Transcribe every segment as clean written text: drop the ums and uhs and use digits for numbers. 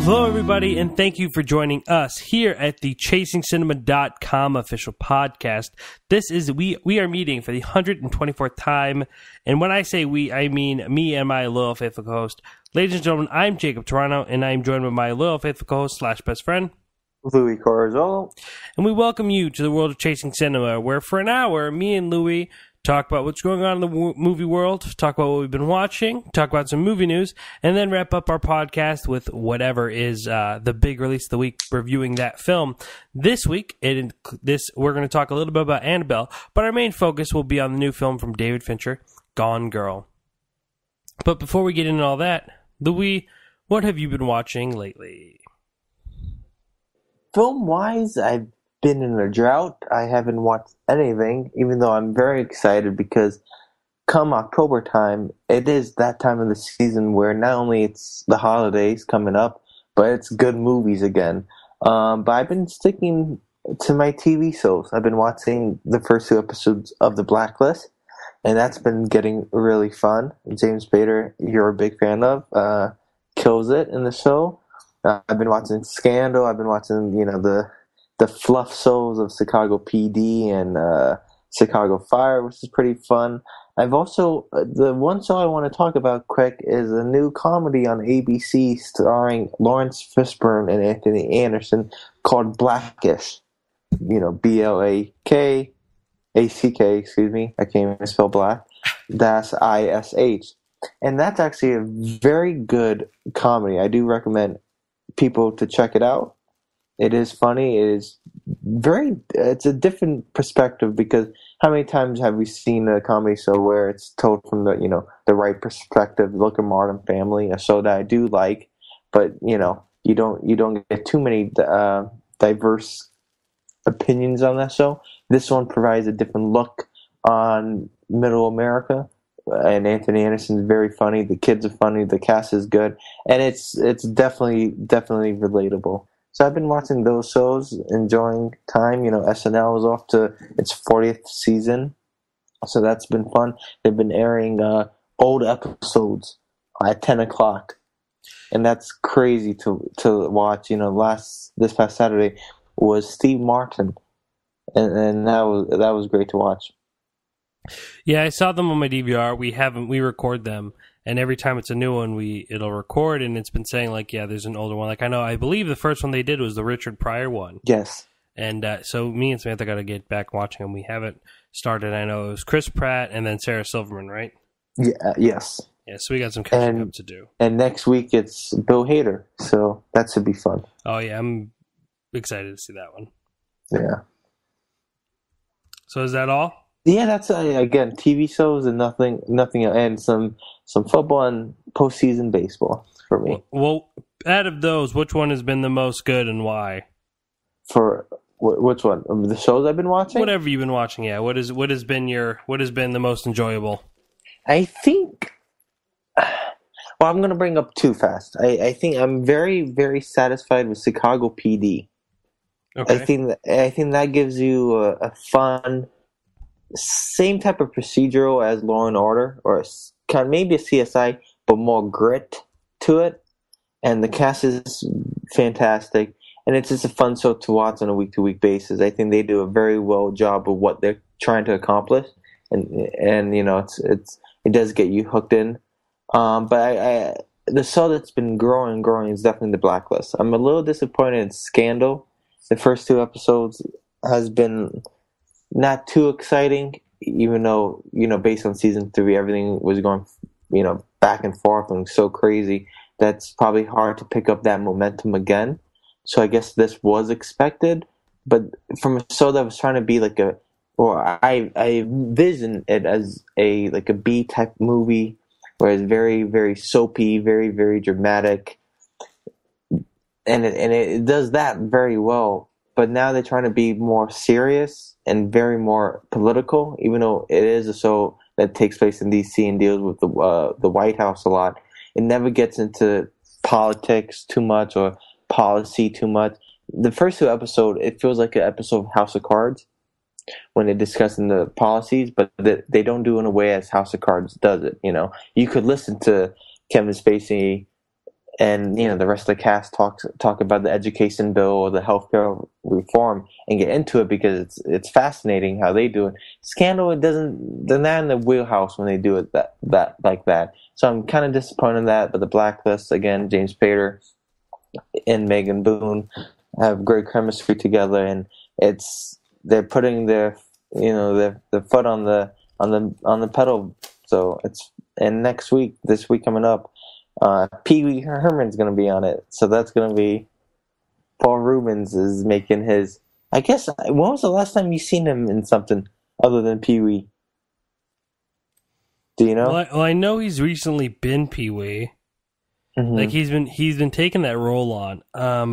Hello, everybody, and thank you for joining us here at the ChasingCinema.com official podcast. We are meeting for the 124th time, and when I say we, I mean me and my loyal faithful co-host. Ladies and gentlemen, I'm Jacob Toronto, and I am joined by my loyal faithful co-host / best friend, Louis Corazolo. And we welcome you to the world of Chasing Cinema, where for an hour, me and Louis talk about what's going on in the movie world, talk about what we've been watching, talk about some movie news, and then wrap up our podcast with whatever is the big release of the week, reviewing that film. This week, we're going to talk a little bit about Annabelle, but our main focus will be on the new film from David Fincher, Gone Girl. But before we get into all that, Louis, what have you been watching lately? Film-wise, I've been in a drought. I haven't watched anything, even though I'm very excited because come October time, it is that time of the season where not only it's the holidays coming up, but it's good movies again. But I've been sticking to my TV shows. I've been watching the first 2 episodes of The Blacklist, and that's been getting really fun. James Spader, you're a big fan of, kills it in the show. I've been watching Scandal. I've been watching, the fluff shows of Chicago PD and Chicago Fire, which is pretty fun. I've also, the one show I want to talk about quick is a new comedy on ABC starring Lawrence Fishburne and Anthony Anderson called Blackish. Blakack, excuse me. I can't even spell black. That's ISH. And that's actually a very good comedy. I do recommend people to check it out. It is funny. It's a different perspective because how many times have we seen a comedy show where it's told from the right perspective? Look at Modern Family, a show that I do like, but you don't get too many diverse opinions on that show. This one provides a different look on Middle America, and Anthony Anderson is very funny. The kids are funny. The cast is good, and it's definitely relatable. So I've been watching those shows, enjoying time. SNL is off to its 40th season, so that's been fun. They've been airing old episodes at 10 o'clock, and that's crazy to watch. This past Saturday was Steve Martin, and that was great to watch. Yeah, I saw them on my DVR. We record them, and every time it's a new one, it'll record, and it's been saying there's an older one. I believe the first one they did was the Richard Pryor one. Yes. And so me and Samantha got to get back watching them. We haven't started. I know it was Chris Pratt and then Sarah Silverman, right? Yeah. Yes. Yeah. So we got some catching up to do. And next week it's Bill Hader, so that should be fun. Oh yeah, I'm excited to see that one. Yeah. So is that all? Yeah, that's again TV shows and nothing, and some football and postseason baseball for me. Well, out of those, which one has been the most good and why? For which one? The shows I've been watching? Whatever you've been watching, yeah. What has been the most enjoyable? I think. Well, I'm going to bring up 2 fast. I think I'm very, very satisfied with Chicago PD. Okay. I think that gives you a fun. Same type of procedural as Law and Order, or kind of maybe a CSI, but more grit to it. And the cast is fantastic, and it's just a fun show to watch on a week-to-week basis. I think they do a very well job of what they're trying to accomplish, and it does get you hooked in. But the show that's been growing is definitely The Blacklist. I'm a little disappointed in Scandal. The first 2 episodes has been not too exciting, even though, based on season 3, everything was going, back and forth and so crazy. That's probably hard to pick up that momentum again. So I guess this was expected, but from a show that was trying to be I envision it as a B type movie, where it's very, very soapy, very, very dramatic, and it does that very well. But now they're trying to be more serious and very more political, even though it is a show that takes place in D.C. and deals with the White House a lot. It never gets into politics too much or policy too much. The first 2 episodes, it feels like an episode of House of Cards when they're discussing the policies, but they don't do it in a way as House of Cards does it. You could listen to Kevin Spacey and the rest of the cast talk about the education bill or the healthcare reform and get into it because it's fascinating how they do it. Scandal, they're not in the wheelhouse when they do it that like that. So I'm kind of disappointed in that. But the Blacklist, again, James Spader and Megan Boone have great chemistry together, and they're putting their their foot on the pedal. So and this week coming up, Pee Wee Herman's going to be on it. So that's going to be Paul Reubens is making his. I guess when was the last time you seen him in something other than Pee Wee? Do you know? Well, I know he's recently been Pee Wee. Mm-hmm. Like he's been taking that role on,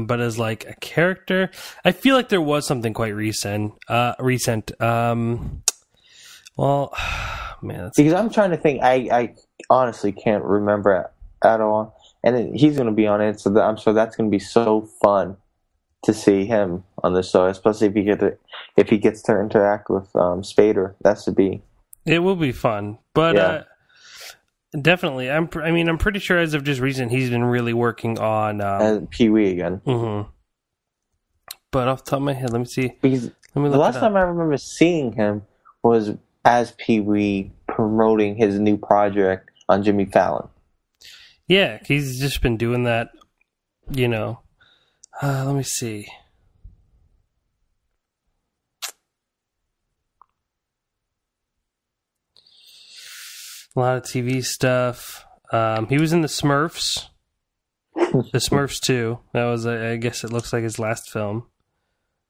but as like a character, I feel like there was something quite recent. Well, man, because I'm trying to think. I honestly can't remember at all, and he's going to be on it, so I'm sure that's going to be so fun to see him on the show, especially if he gets to interact with Spader. That should be. It will be fun, but. Yeah. Definitely. I'm pretty sure as of just recent, he's been really working on Pee Wee again. Mm-hmm. But off the top of my head, let me see. Because the last time I remember seeing him was as Pee Wee promoting his new project on Jimmy Fallon. Yeah, he's just been doing that. Let me see. A lot of TV stuff. He was in the Smurfs. The Smurfs 2. That was, I guess it looks like his last film.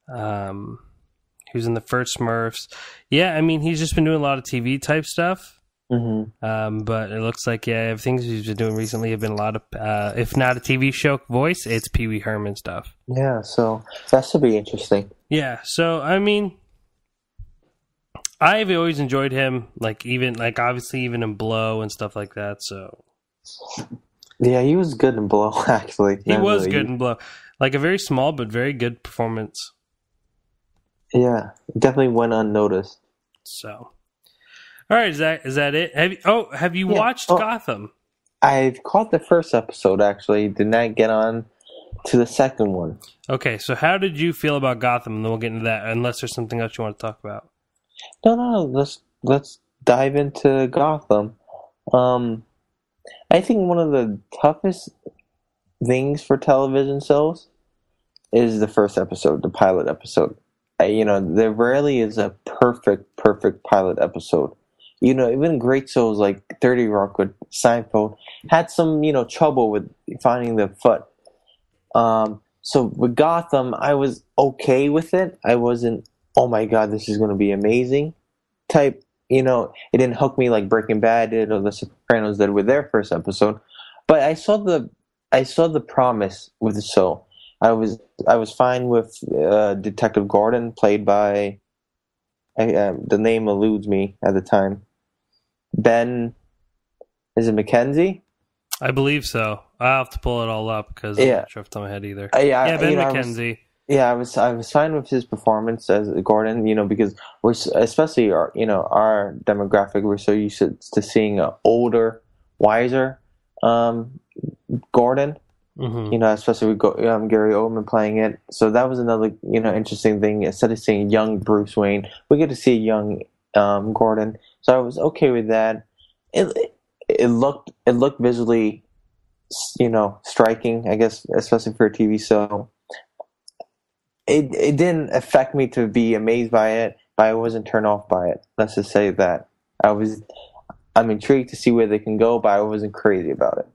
He was in the first Smurfs. Yeah, I mean, he's just been doing a lot of TV type stuff. Mm-hmm. But it looks like, everything he's been doing recently have been a lot of, if not a TV show voice, it's Pee Wee Herman stuff. Yeah, so that should be interesting. Yeah, so, I mean... I've always enjoyed him, obviously even in Blow and stuff like that, so... Yeah, he was good in Blow, actually. He was good in Blow. Like, a very small but very good performance. Yeah, definitely went unnoticed. So... Alright, is that it? Have you watched Gotham? I've caught the first episode, actually. Did not get on to the second one. Okay, so how did you feel about Gotham? And then we'll get into that, unless there's something else you want to talk about. No. Let's dive into Gotham. I think one of the toughest things for television shows is the first episode, the pilot episode. There rarely is a perfect pilot episode. Even great shows like 30 Rock with Seinfeld had some, trouble with finding the foot. So with Gotham, I was okay with it. I wasn't, oh my god, this is going to be amazing type. It didn't hook me like Breaking Bad did or The Sopranos did with their first episode. But I saw the promise with the show. I was fine with Detective Gordon, played by the name eludes me at the time. Ben, is it McKenzie? I believe so. I'll have to pull it all up because I'm not sure off the top of my head either. Ben McKenzie. I was fine with his performance as Gordon, because we're especially our demographic, we're so used to seeing an older, wiser Gordon. Mm-hmm. Especially with Gary Oldman playing it. So that was another interesting thing. Instead of seeing young Bruce Wayne, we get to see young Gordon. So I was okay with that. It looked visually, striking, I guess, especially for a TV show. It didn't affect me to be amazed by it, but I wasn't turned off by it. Let's just say that. I'm intrigued to see where they can go, but I wasn't crazy about it.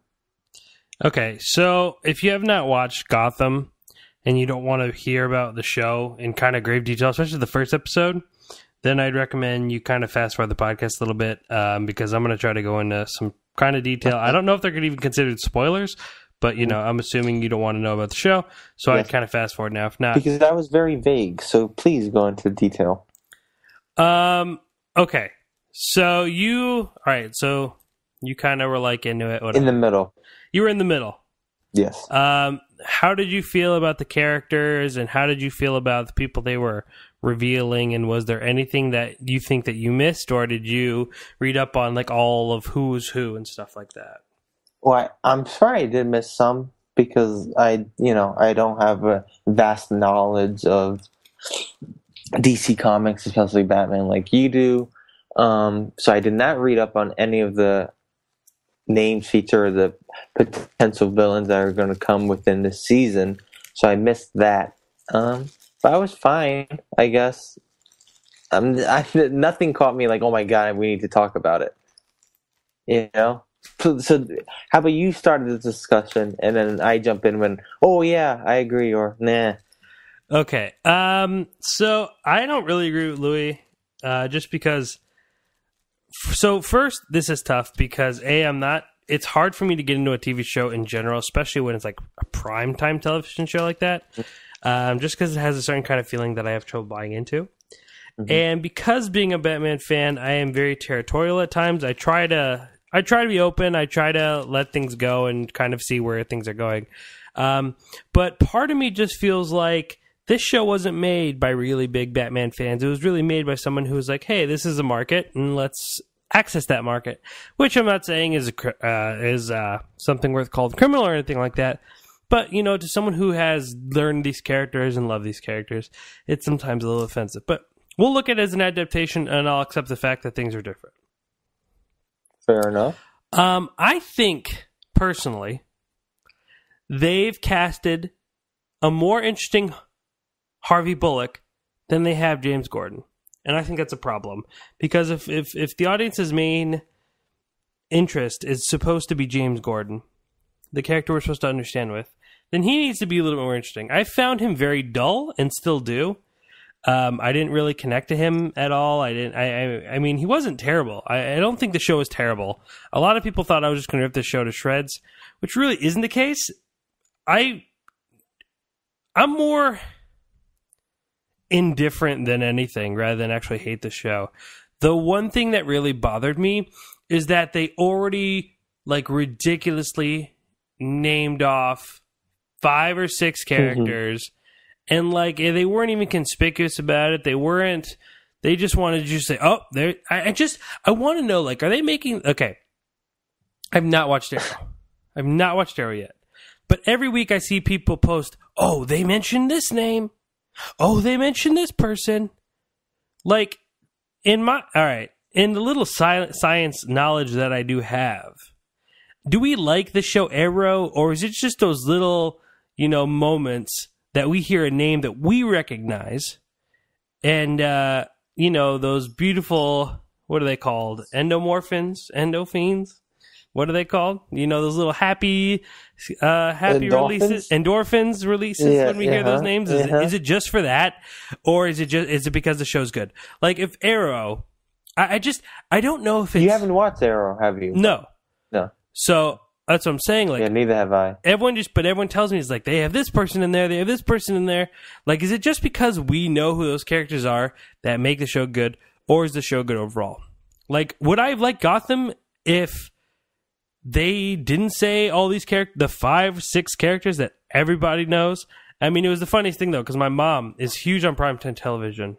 Okay, so if you have not watched Gotham and you don't want to hear about the show in kind of grave detail, especially the first episode, then I'd recommend you kind of fast forward the podcast a little bit because I'm going to try to go into some kind of detail. I don't know if they're going to even considered spoilers, but, I'm assuming you don't want to know about the show, so yes. I'd kind of fast forward now. If not, because that was very vague, so please go into detail. Okay. So you kind of were like into it. Whatever. In the middle. You were in the middle. Yes. How did you feel about the characters, and how did you feel about the people they were revealing, and was there anything that you think that you missed, or did you read up on like all of who's who and stuff like that? Well, I'm sorry I did miss some. because I don't have a vast knowledge of DC Comics, especially Batman, like you do. So I did not read up on any of the names feature the potential villains that are going to come within this season. So I missed that. But I was fine, I guess. Nothing caught me like, oh my god, we need to talk about it. You know? So how about you started the discussion and then I jump in when, oh yeah, I agree, or nah. Okay. So I don't really agree with Louis, just because. So first, this is tough because it's hard for me to get into a TV show in general, especially when it's like a primetime television show like that. Just because it has a certain kind of feeling that I have trouble buying into. Mm-hmm. And because being a Batman fan, I am very territorial at times. I try to be open. I try to let things go and kind of see where things are going. But part of me just feels like this show wasn't made by really big Batman fans. It was really made by someone who was like, hey, this is a market and let's access that market, which I'm not saying is something worth called criminal or anything like that. But, to someone who has learned these characters and loved these characters, it's sometimes a little offensive. But we'll look at it as an adaptation, and I'll accept the fact that things are different. Fair enough. I think, personally, they've casted a more interesting Harvey Bullock than they have James Gordon. And I think that's a problem. Because if the audience's main interest is supposed to be James Gordon, the character we're supposed to understand with, then he needs to be a little bit more interesting. I found him very dull and still do. I didn't really connect to him at all. I mean, he wasn't terrible. I don't think the show was terrible. A lot of people thought I was just going to rip this show to shreds, which really isn't the case. I'm more indifferent than anything rather than actually hate the show. The one thing that really bothered me is that they already ridiculously named off 5 or 6 characters. And they weren't even conspicuous about it. They just wanted to just say, oh, there. I want to know, are they making, okay. I've not watched Arrow yet. But every week I see people post, oh, they mentioned this name. Oh, they mentioned this person. In the little science knowledge that I do have, do we like the show Arrow, or is it just those little, moments that we hear a name that we recognize, and those beautiful, what are they called? Endorphins? What are they called? Those little happy releases, endorphins releases when we hear those names. Is it just for that, or is it because the show's good? If Arrow, I don't know if it's... You haven't watched Arrow, have you? No. So that's what I'm saying. Neither have I. Everyone tells me it's they have this person in there, they have this person in there. Is it just because we know who those characters are that make the show good, or is the show good overall? Would I have liked Gotham if they didn't say all these the 5, 6 characters that everybody knows? I mean, it was the funniest thing though, because my mom is huge on primetime television,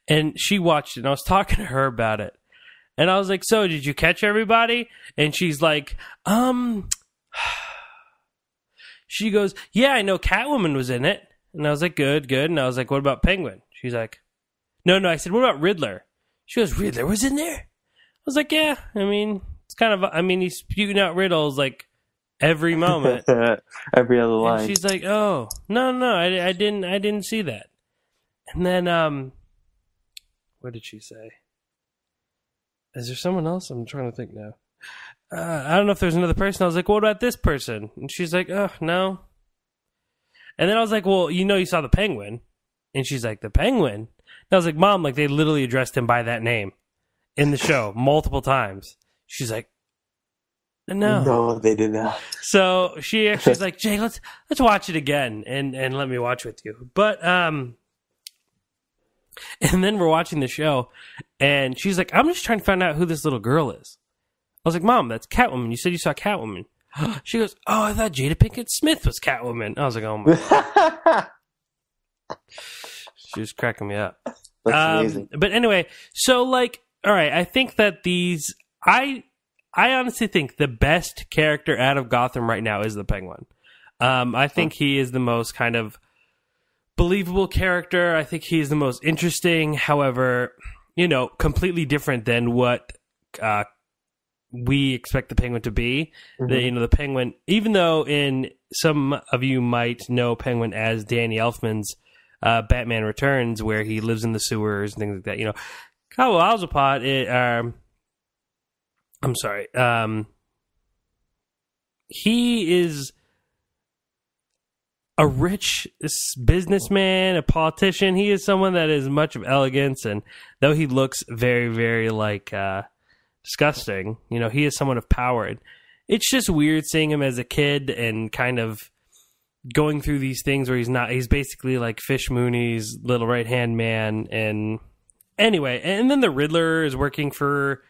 and she watched it, and I was talking to her about it. And I was like, so did you catch everybody? And she's like, she goes, yeah, I know Catwoman was in it. And I was like, good. And I was like, what about Penguin? She's like, no. I said, what about Riddler? She goes, Riddler was in there? I was like, yeah, I mean, it's kind of, he's spewing out riddles every moment. Every other line. And she's like, oh, no, I didn't see that. And then, what did she say? Is there someone else? I'm trying to think now. I don't know if there's another person. I was like, what about this person? And she's like, oh, no. And then I was like, well, you saw the Penguin. And she's like, the Penguin? And I was like, Mom, they literally addressed him by that name in the show multiple times. She's like, no. No, they did not. So she's like, Jay, let's watch it again and let me watch with you. But, and then we're watching the show, and she's like, I'm just trying to find out who this little girl is. I was like, Mom, that's Catwoman. You said you saw Catwoman. She goes, oh, I thought Jada Pinkett Smith was Catwoman. I was like, oh my God. She was cracking me up. That's amazing. But anyway, so all right, I think that I honestly think the best character out of Gotham right now is the Penguin. I think he is the most kind of believable character. I think he is the most interesting. However, completely different than what we expect the Penguin to be. The Penguin, even though some of you might know Penguin as Danny Elfman's Batman Returns, where he lives in the sewers and things like that. Kyle Alzapot, I'm sorry. He is a rich businessman, a politician. He is someone that is much of elegance, and though he looks very, very disgusting, he is someone of power. And it's just weird seeing him as a kid and kind of going through these things where he's basically like Fish Mooney's little right-hand man. And anyway, and then the Riddler is working for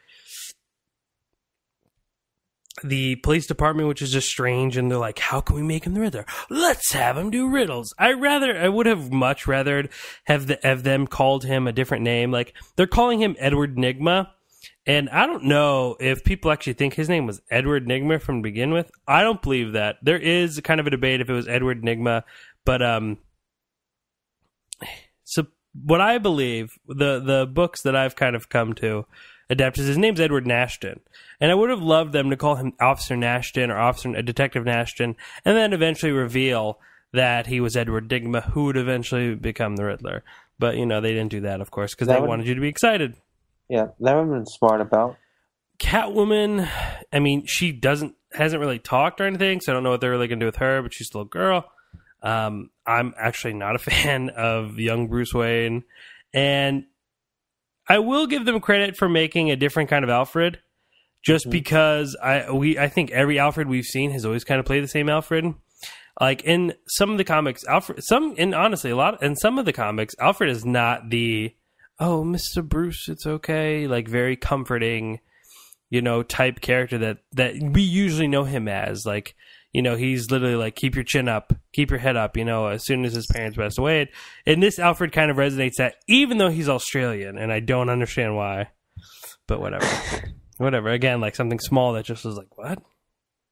the police department, which is just strange, and they're like, how can we make him the Riddler? Let's have him do riddles. I would have much rather have them called him a different name. Like, they're calling him Edward Nygma, and I don't know if people actually think his name was Edward Nygma from to begin with. I don't believe that. There is kind of a debate if it was Edward Nygma, but so what I believe, the books that I've kind of come to adapt his name's Edward Nashton, and I would have loved them to call him Officer Nashton or Detective Nashton, and then eventually reveal that he was Edward Nygma, who would eventually become the Riddler. But they didn't do that, of course, because they wanted you to be excited. Yeah, that would have been smart about. Catwoman, I mean, she hasn't really talked or anything, so I don't know what they're really going to do with her, but she's still a girl. I'm actually not a fan of young Bruce Wayne, and I will give them credit for making a different kind of Alfred, just because I think every Alfred we've seen has always kind of played the same Alfred. Like in some of the comics, honestly, in some of the comics, Alfred is not the Mr. Bruce, it's okay, like very comforting, type character that we usually know him as. Like, he's literally like, keep your chin up, keep your head up, as soon as his parents passed away. And this Alfred kind of resonates that, even though he's Australian, and I don't understand why. But whatever. Whatever. Again, like something small that just was like, what?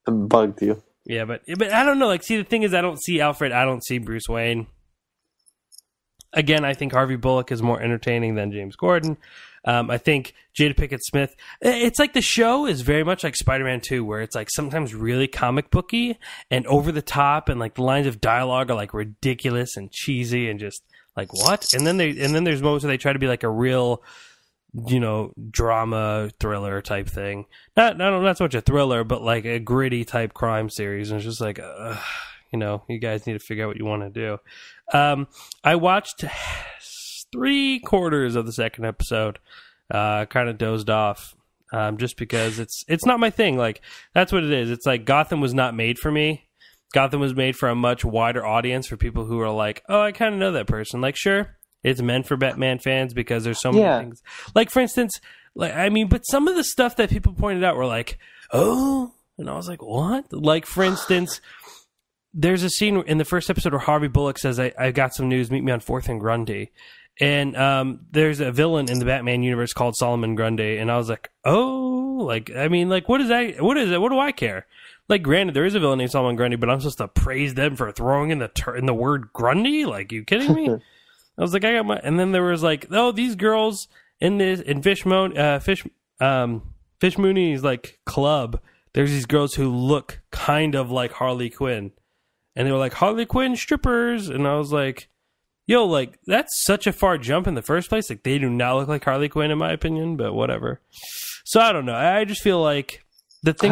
It bugged you. Yeah, but I don't know. Like, see, the thing is, I don't see Alfred, I don't see Bruce Wayne. Again, I think Harvey Bullock is more entertaining than James Gordon. I think Jada Pinkett Smith, it's like the show is very much like Spider-Man 2, where it's like sometimes really comic booky and over the top, and like the lines of dialogue are like ridiculous and cheesy and just like, what? And then there's moments where they try to be like a real, drama thriller type thing. Not so much a thriller, but like a gritty type crime series. And it's just like, you guys need to figure out what you want to do. I watched 3/4 of the second episode, kind of dozed off, just because it's not my thing. Like, that's what it is. It's like Gotham was not made for me. Gotham was made for a much wider audience, for people who are like, oh, I kind of know that person. Like, sure, it's meant for Batman fans because there's so many things. Like, for instance, but some of the stuff that people pointed out were like, oh, and I was like, what? Like, for instance, there's a scene in the first episode where Harvey Bullock says, I got some news, meet me on 4th and Grundy. And there's a villain in the Batman universe called Solomon Grundy, and I was like, oh, what is that? What is it? What do I care? Like, granted, there is a villain named Solomon Grundy, but I'm supposed to praise them for throwing in the word Grundy? Like, you kidding me? I was like, and then there was like, these girls in Fish Mooney's like club. There's these girls who look kind of like Harley Quinn. And they were like, Harley Quinn strippers. And I was like, yo, like, that's such a far jump in the first place. Like, they do not look like Harley Quinn, in my opinion, but whatever. So, I don't know. I just feel like the thing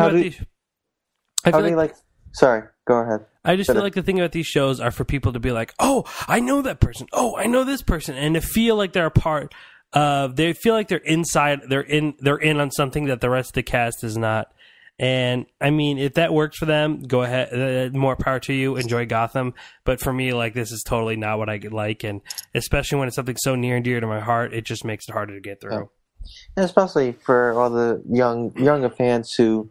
Sorry, go ahead. I just feel like the thing about these shows are for people to be like, oh, I know that person. Oh, I know this person. And to feel like they're a part of, they feel like they're inside, they're in on something that the rest of the cast is not. And I mean, if that works for them, go ahead. More power to you. Enjoy Gotham. But for me, like, this is totally not what I like, and especially when it's something so near and dear to my heart, it just makes it harder to get through. Yeah. And especially for all the younger fans who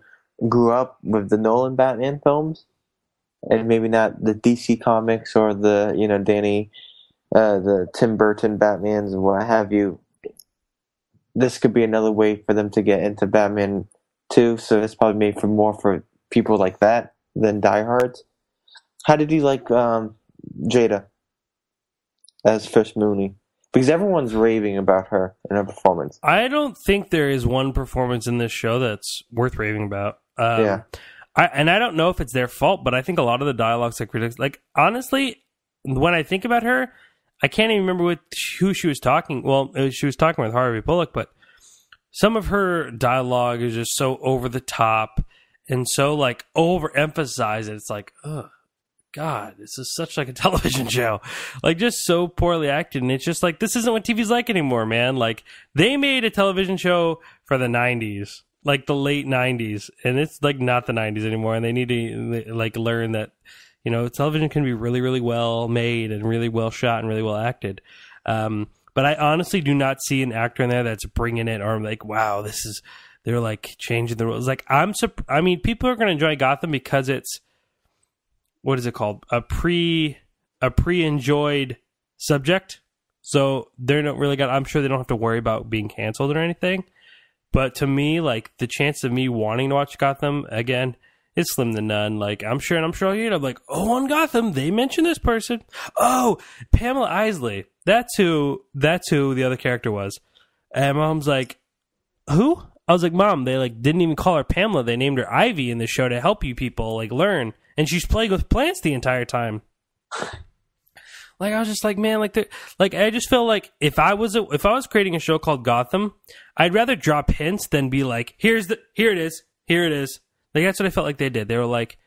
grew up with the Nolan Batman films, and maybe not the DC comics or the the Tim Burton Batmans and what have you. This could be another way for them to get into Batman too, so it's probably made for more for people like that than diehards. How did you like Jada as Fish Mooney? Because everyone's raving about her and her performance. I don't think there is one performance in this show that's worth raving about. Yeah. I don't know if it's their fault, but I think a lot of the dialogue's like honestly, when I think about her, I can't even remember who she was talking. Well, she was talking with Harvey Bullock, but some of her dialogue is just so over the top and so like overemphasized. It's like, oh God, this is such like a television show, like just so poorly acted. And it's just like, this isn't what TV's like anymore, man. Like they made a television show for the 90s, like the late 90s, and it's like not the 90s anymore. And they need to like learn that, you know, television can be really, really well made and really well shot and really well acted. But I honestly do not see an actor in there that's bringing it, or I'm like, wow, they're like changing the rules. Like I mean, people are going to enjoy Gotham because it's, what is it called? A pre-enjoyed subject. So they're not really I'm sure they don't have to worry about being canceled or anything. But to me, like the chance of me wanting to watch Gotham again, it's slim to none. Like I'm sure I'm like, oh, on Gotham, they mentioned this person. Oh, Pamela Isley. That's who the other character was. And Mom's like, who? I was like, Mom, they like didn't even call her Pamela. They named her Ivy in the show to help you people like learn. And she's playing with plants the entire time. Like I was just like, man, like I just feel like if I was creating a show called Gotham, I'd rather drop hints than be like, here it is. Like that's what I felt like they did. They were like,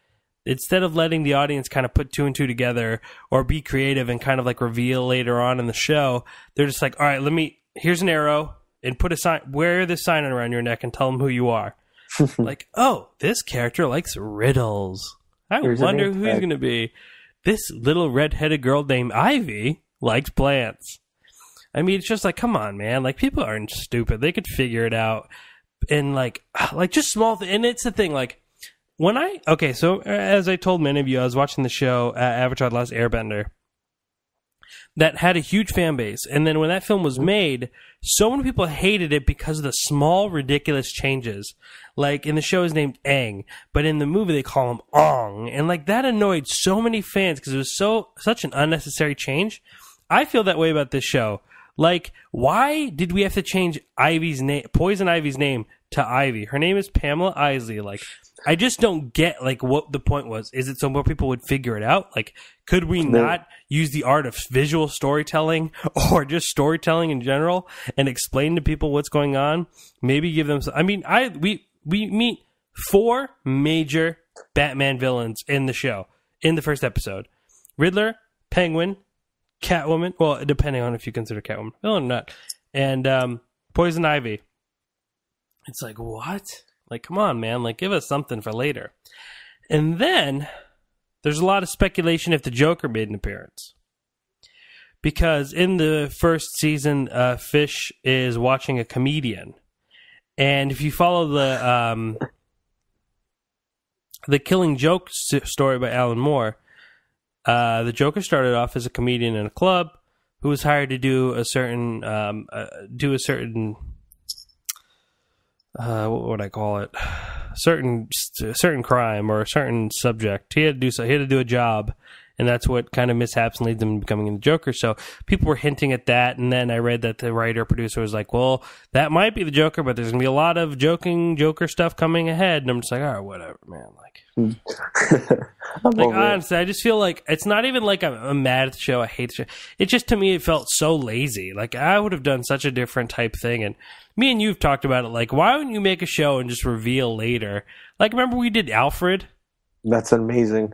instead of letting the audience kind of put two and two together or be creative and kind of like reveal later on in the show, they're just like, all right, here's an arrow and put a sign, wear this sign around your neck and tell them who you are. Like, oh, this character likes riddles. I wonder who he's going to be. This little redheaded girl named Ivy likes plants. I mean, it's just like, come on, man. Like, people aren't stupid. They could figure it out. And like just small and it's the thing, like, so as I told many of you, I was watching the show Avatar: The Last Airbender that had a huge fan base. And then when that film was made, so many people hated it because of the small, ridiculous changes. Like, in the show, is named Aang, but in the movie, they call him Ong. And, like, that annoyed so many fans because it was such an unnecessary change. I feel that way about this show. Like, why did we have to change Poison Ivy's name to Ivy? Her name is Pamela Isley. Like, I just don't get, like, what the point was. Is it so more people would figure it out? Like, could we not use the art of visual storytelling or just storytelling in general and explain to people what's going on? Maybe give them... I mean, we meet 4 major Batman villains in the show, in the first episode. Riddler, Penguin, Catwoman, well, depending on if you consider Catwoman villain or not, and Poison Ivy. It's like, what? Like, come on, man. Like, give us something for later. And then there's a lot of speculation if the Joker made an appearance. Because in the first season, Fish is watching a comedian. And if you follow the Killing Joke story by Alan Moore, the Joker started off as a comedian in a club who was hired to do a certain what would I call it? Certain crime or a certain subject. He had to do a job, and that's what kind of mishaps and leads him to becoming the Joker. So people were hinting at that, and then I read that the writer-producer was like, well, that might be the Joker, but there's going to be a lot of Joker stuff coming ahead. And I'm just like, all right, whatever, man. Like, honestly, I just feel like it's not even like I'm mad at the show. I hate the show. It just, to me, it felt so lazy. Like, I would have done such a different type thing. And me and you've talked about it. Like, why wouldn't you make a show and just reveal later? Like, remember we did Alfred? That's amazing.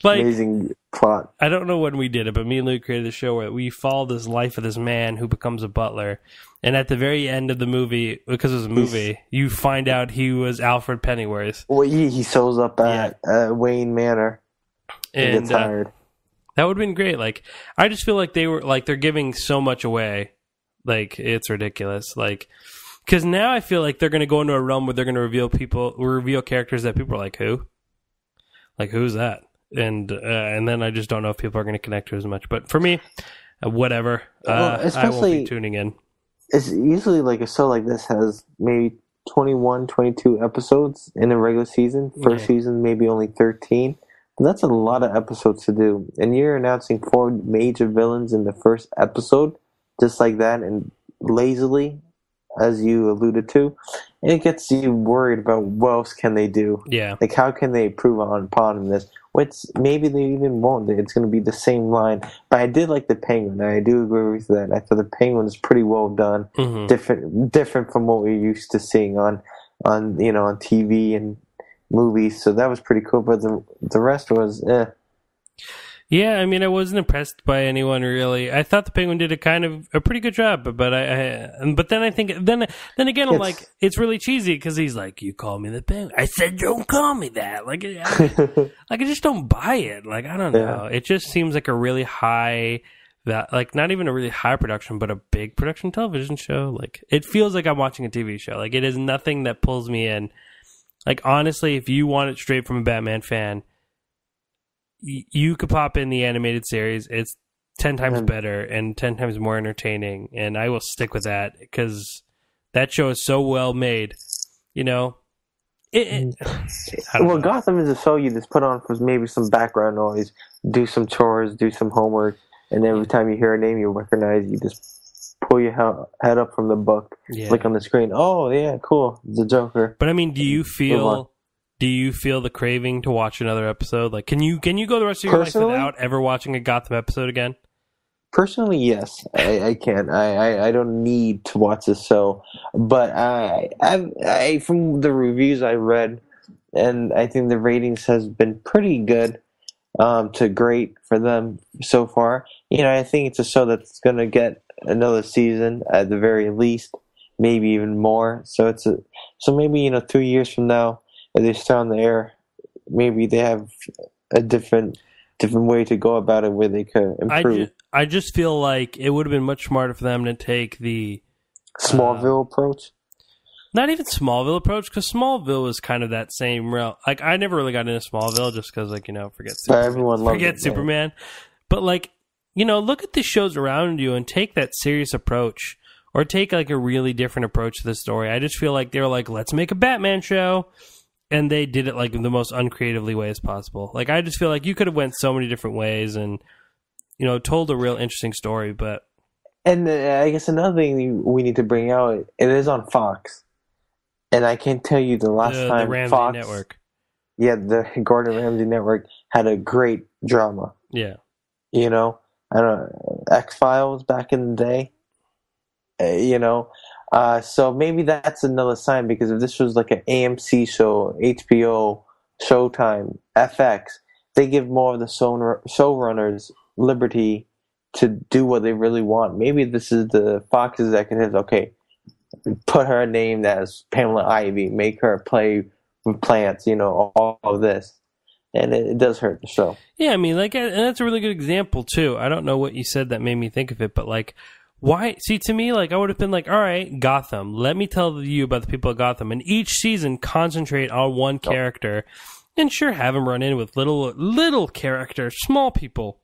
Like, amazing plot. I don't know when we did it, but me and Luke created a show where we follow this life of this man who becomes a butler. And at the very end of the movie, because it was a movie, you find out he was Alfred Pennyworth. Well, he shows up at Wayne Manor and gets hired. That would have been great. Like, I just feel like they're giving so much away. Like, it's ridiculous. Like, because now I feel like they're going to go into a realm where they're going to reveal characters that people are like, who? Like, who's that? And then I just don't know if people are going to connect to as much. But for me, whatever. I won't be tuning in. It's usually like a show like this has maybe 21, 22 episodes in a regular season. First season, maybe only 13. But that's a lot of episodes to do. And you're announcing 4 major villains in the first episode, just like that, and lazily, as you alluded to. And it gets you worried about what else can they do. Yeah. Like, how can they improve upon this? Which maybe they even won't. It's going to be the same line. But I did like the Penguin. I do agree with that. I thought the Penguin is pretty well done. Mm-hmm. Different from what we're used to seeing on TV and movies. So that was pretty cool. But the rest was Yeah, I mean, I wasn't impressed by anyone really. I thought the Penguin did a pretty good job, but then I think then again I'm like, it's really cheesy because he's like, you call me the Penguin. I said don't call me that. Like I just don't buy it. Like I don't know. It just seems like a really high, like not even a really high production, but a big production television show. Like it feels like I'm watching a TV show. Like it is nothing that pulls me in. Like honestly, if you want it straight from a Batman fan, you could pop in the animated series. It's 10 times better and 10 times more entertaining, and I will stick with that because that show is so well made. You know, well, Gotham is a show you just put on for maybe some background noise, do some chores, do some homework, and every time you hear a name you recognize, you just pull your head up from the book, look on the screen. Oh yeah, cool, the Joker. But I mean, do you feel the craving to watch another episode? Like, can you go the rest of your life without ever watching a Gotham episode again? Personally, yes, I can. I don't need to watch this show, but I from the reviews I read, and I think the ratings has been pretty good to great for them so far. You know, I think it's a show that's going to get another season at the very least, maybe even more. So maybe 2 years from now, if they stay on the air, maybe they have a different way to go about it where they could improve. I just feel like it would have been much smarter for them to take the Smallville approach. Not even Smallville approach, because Smallville was kind of that same realm. Like I never really got into Smallville just because, like, forget Superman. But everyone loved forget it, Superman. But like, look at the shows around you and take that serious approach, or take like a really different approach to the story. I just feel like they were like, let's make a Batman show. And they did it like in the most uncreatively ways possible. Like I just feel like you could have went so many different ways and told a real interesting story. But I guess another thing we need to bring out, it is on Fox, and I can't tell you the last time the Ramsey Fox Network. Yeah, the Gordon Ramsay Network had a great drama. Yeah, I don't know, X-Files back in the day. So maybe that's another sign, because if this was like an AMC show, HBO, Showtime, FX, they give more of the showrunners liberty to do what they really want. Maybe this is the Fox executives, okay, put her name as Pamela Ivy, make her play with plants, all of this. And it does hurt the show. Yeah, I mean, and that's a really good example, too. I don't know what you said that made me think of it, but like, why? See, to me, like, I would have been like, all right, Gotham, let me tell you about the people of Gotham. And each season, concentrate on one character. And sure, have them run in with little characters, small people.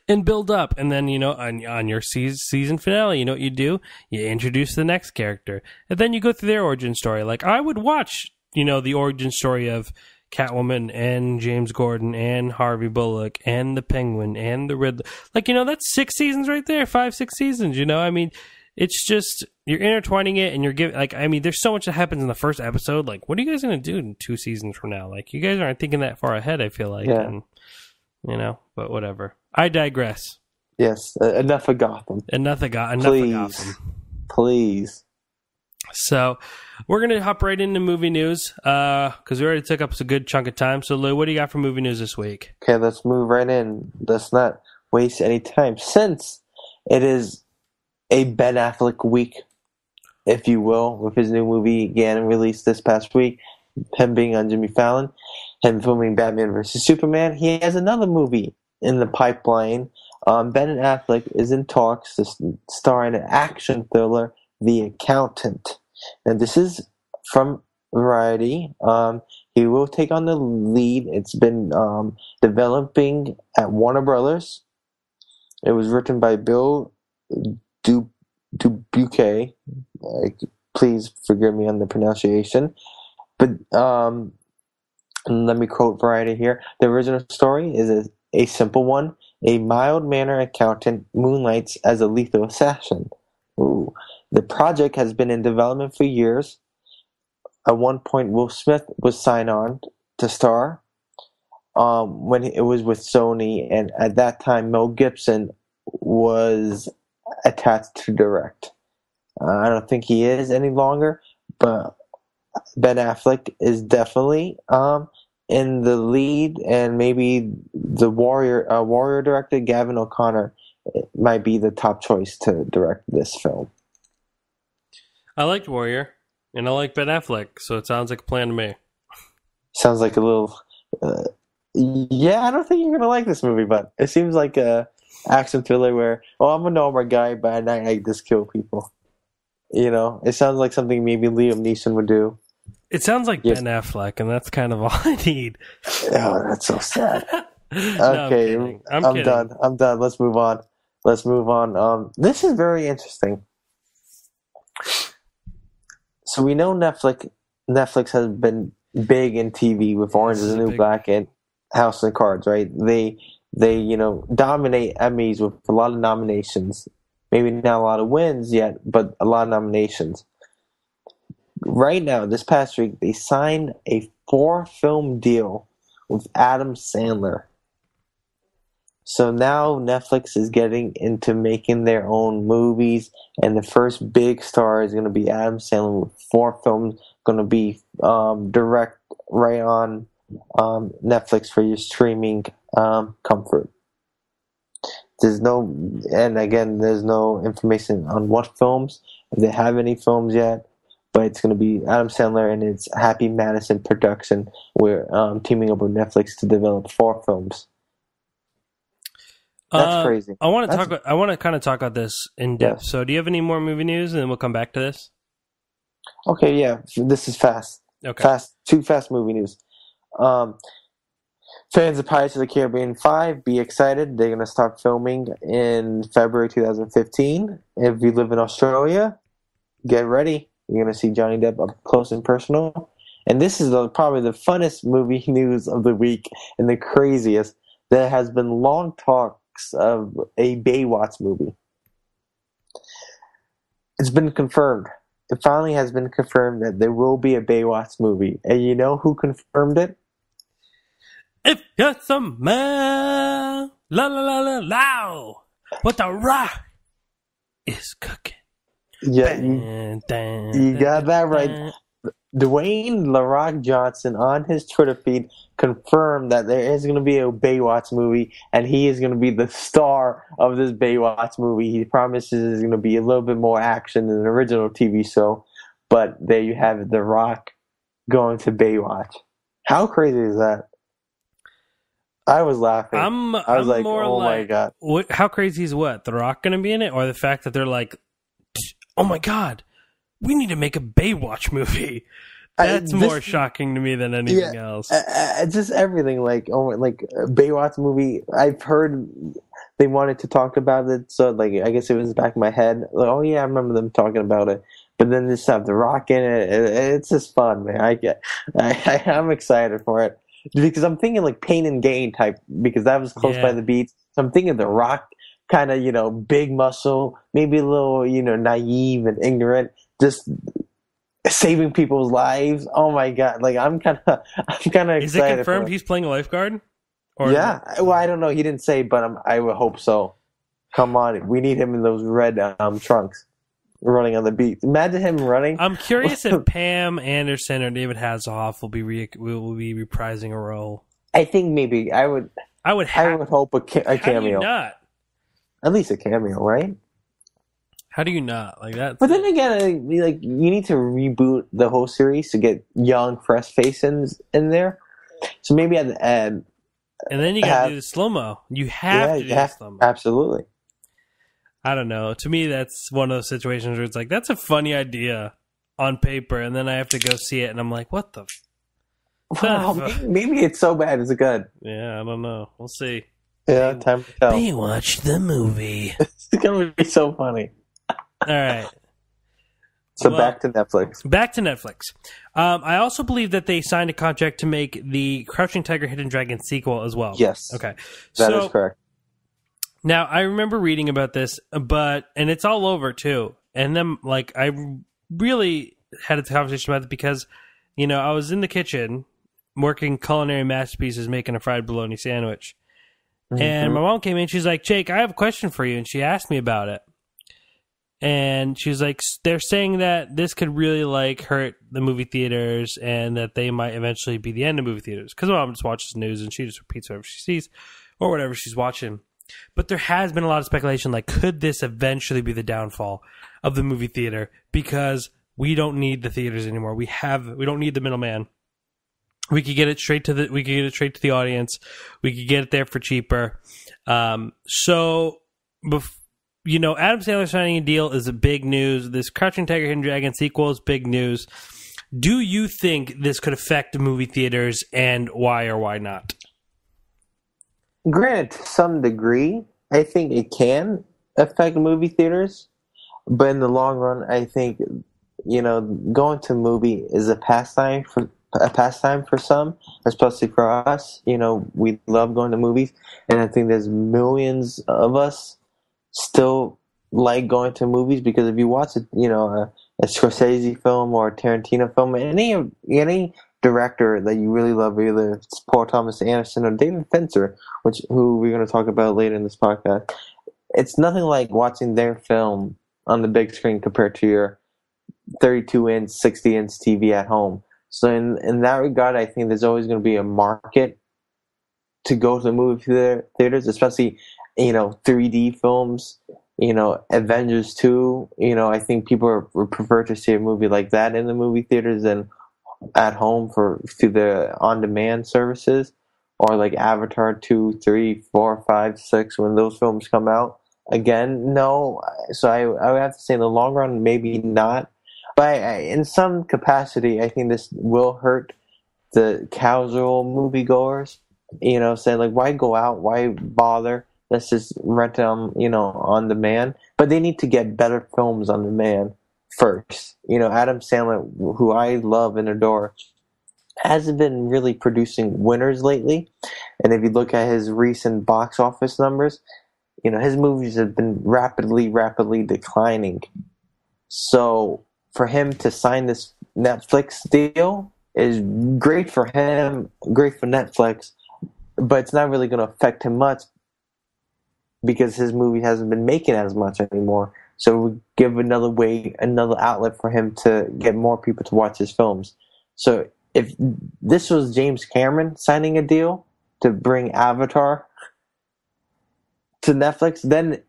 And build up. And then, on your season finale, you know what you do? You introduce the next character. And then you go through their origin story. Like, I would watch, the origin story of Catwoman and James Gordon and Harvey Bullock and the Penguin and the Riddler. Like, that's 6 seasons right there, 5-6 seasons, I mean, it's just, you're intertwining it and you're giving, like, I mean, there's so much that happens in the first episode. Like, what are you guys going to do in 2 seasons from now? Like, you guys aren't thinking that far ahead, I feel like. Yeah. And, but whatever. I digress. Yes, enough of Gotham. Enough of Gotham. Please. So, we're going to hop right into movie news, because we already took up a good chunk of time. So, Lou, what do you got for movie news this week? Okay, let's move right in. Let's not waste any time, since it is a Ben Affleck week, if you will, with his new movie again released this past week, him being on Jimmy Fallon, him filming Batman vs. Superman. He has another movie in the pipeline. Ben Affleck is in talks to star in an action thriller, The Accountant. And this is from Variety. He will take on the lead. It's been developing at Warner Brothers. It was written by Bill Dubuque. Please forgive me on the pronunciation. But let me quote Variety here. The original story is a simple one. A mild-mannered accountant moonlights as a lethal assassin. Ooh. The project has been in development for years. At one point, Will Smith was signed on to star when it was with Sony, and at that time, Mel Gibson was attached to direct. I don't think he is any longer, but Ben Affleck is definitely in the lead, and maybe the Warrior director Gavin O'Connor might be the top choice to direct this film. I liked Warrior, and I like Ben Affleck, so it sounds like a plan to me. Sounds like a little... yeah, I don't think you're going to like this movie, but it seems like a action thriller where, I'm a normal guy, but at night I just kill people. You know, it sounds like something maybe Liam Neeson would do. It sounds like Ben Affleck, and that's kind of all I need. Oh, that's so sad. No, Okay, I'm kidding. done. I'm done. Let's move on. This is very interesting. So we know Netflix has been big in TV with Orange is the New Black and House of Cards, right? They dominate Emmys with a lot of nominations. Maybe not a lot of wins yet, but a lot of nominations. Right now, this past week, they signed a 4-film deal with Adam Sandler. So now Netflix is getting into making their own movies, and the first big star is going to be Adam Sandler with 4 films going to be direct right on Netflix for your streaming comfort. There's no information on what films, if they have any films yet, but it's going to be Adam Sandler and it's Happy Madison production. We're teaming up with Netflix to develop 4 films. That's crazy. I want to kind of talk about this in depth. Yes. So, do you have any more movie news, and then we'll come back to this? Okay, yeah. This is fast. Okay. Two fast movie news. Fans of Pirates of the Caribbean 5, be excited. They're going to start filming in February 2015. If you live in Australia, get ready. You're going to see Johnny Depp up close and personal. And this is probably the funnest movie news of the week and the craziest. There has been long talks of a Baywatch movie. It's been confirmed. It finally has been confirmed that there will be a Baywatch movie. And you know who confirmed it? If you're some man, la la la la la, what the rock is cooking. Yeah, you got that right. Dwayne "The Rock" Johnson on his Twitter feed confirmed that there is going to be a Baywatch movie, and he is going to be the star of this Baywatch movie. He promises there's going to be a little bit more action than the original TV show, but there you have it, The Rock going to Baywatch. How crazy is that? I was laughing. I was like, oh my God. How crazy is what? The Rock going to be in it? Or the fact that they're like, oh my God, we need to make a Baywatch movie. That's more shocking to me than anything else. Just everything, like Baywatch movie. I've heard they wanted to talk about it, so I guess it was in the back of my head. Like, oh yeah, I remember them talking about it. But then just have The Rock in it. It's just fun, man. I'm excited for it because I'm thinking like Pain and Gain type because that was close by the beach. So I'm thinking The Rock, kind of big muscle, maybe a little naive and ignorant, just saving people's lives. Oh my God! I'm kind of excited. Is it confirmed he's playing a lifeguard? Yeah. Well, I don't know. He didn't say, but I would hope so. Come on, we need him in those red trunks, running on the beach. Imagine him running. I'm curious if Pam Anderson or David Hasselhoff will be reprising a role. I think maybe I would hope a cameo. How do you not? At least a cameo, right? How do you not like that? But then again, you need to reboot the whole series to get young, fresh faces in there. So maybe at the end, and then you got to do the slow mo. You have to do the slow mo. Absolutely. I don't know. To me, that's one of those situations where it's like that's a funny idea on paper, and then I have to go see it, and I'm like, what the? Well, maybe it's so bad it's good. Yeah, I don't know. We'll see. Yeah, time to tell. Baywatch the movie. It's going to be so funny. All right. So back to Netflix. Back to Netflix. I also believe that they signed a contract to make the Crouching Tiger, Hidden Dragon sequel as well. Yes. Okay. That is correct. Now, I remember reading about this, and it's all over, too. And then, I really had a conversation about it because, I was in the kitchen working culinary masterpieces, making a fried bologna sandwich. Mm-hmm. And my mom came in, she's like, Jake, I have a question for you. And she asked me about it. And she was like, they're saying that this could really, hurt the movie theaters and that they might eventually be the end of movie theaters. Because my mom just watches news and she just repeats whatever she sees or whatever she's watching. But there has been a lot of speculation, could this eventually be the downfall of the movie theater? Because we don't need the theaters anymore. We don't need the middleman. We could get it straight to the audience. We could get it there for cheaper. Adam Sandler signing a deal is a big news. This Crouching Tiger, Hidden Dragon sequel is big news. Do you think this could affect movie theaters, and why or why not? Granted, to some degree, I think it can affect movie theaters, but in the long run, I think going to a movie is a pastime for some, especially for us. We love going to movies, and I think there's millions of us still like going to movies because if you watch a Scorsese film or a Tarantino film, any director that you really love, either it's Paul Thomas Anderson or David Fincher, who we're going to talk about later in this podcast, it's nothing like watching their film on the big screen compared to your 32-inch, 60-inch TV at home. So in that regard, I think there's always going to be a market to go to the movie theaters, especially 3D films, Avengers 2. I think people would prefer to see a movie like that in the movie theaters than at home through the on-demand services, or like Avatar 2, 3, 4, 5, 6 when those films come out. Again, no. So I would have to say in the long run, maybe not. But in some capacity, I think this will hurt the casual moviegoers. Saying why go out? Why bother? Let's just rent it on demand. But they need to get better films on demand first. Adam Sandler, who I love and adore, hasn't been really producing winners lately. And if you look at his recent box office numbers, his movies have been rapidly declining. So for him to sign this Netflix deal is great for him, great for Netflix, but it's not really going to affect him much because his movie hasn't been making as much anymore. So we give another outlet for him to get more people to watch his films. So if this was James Cameron signing a deal to bring Avatar to Netflix, then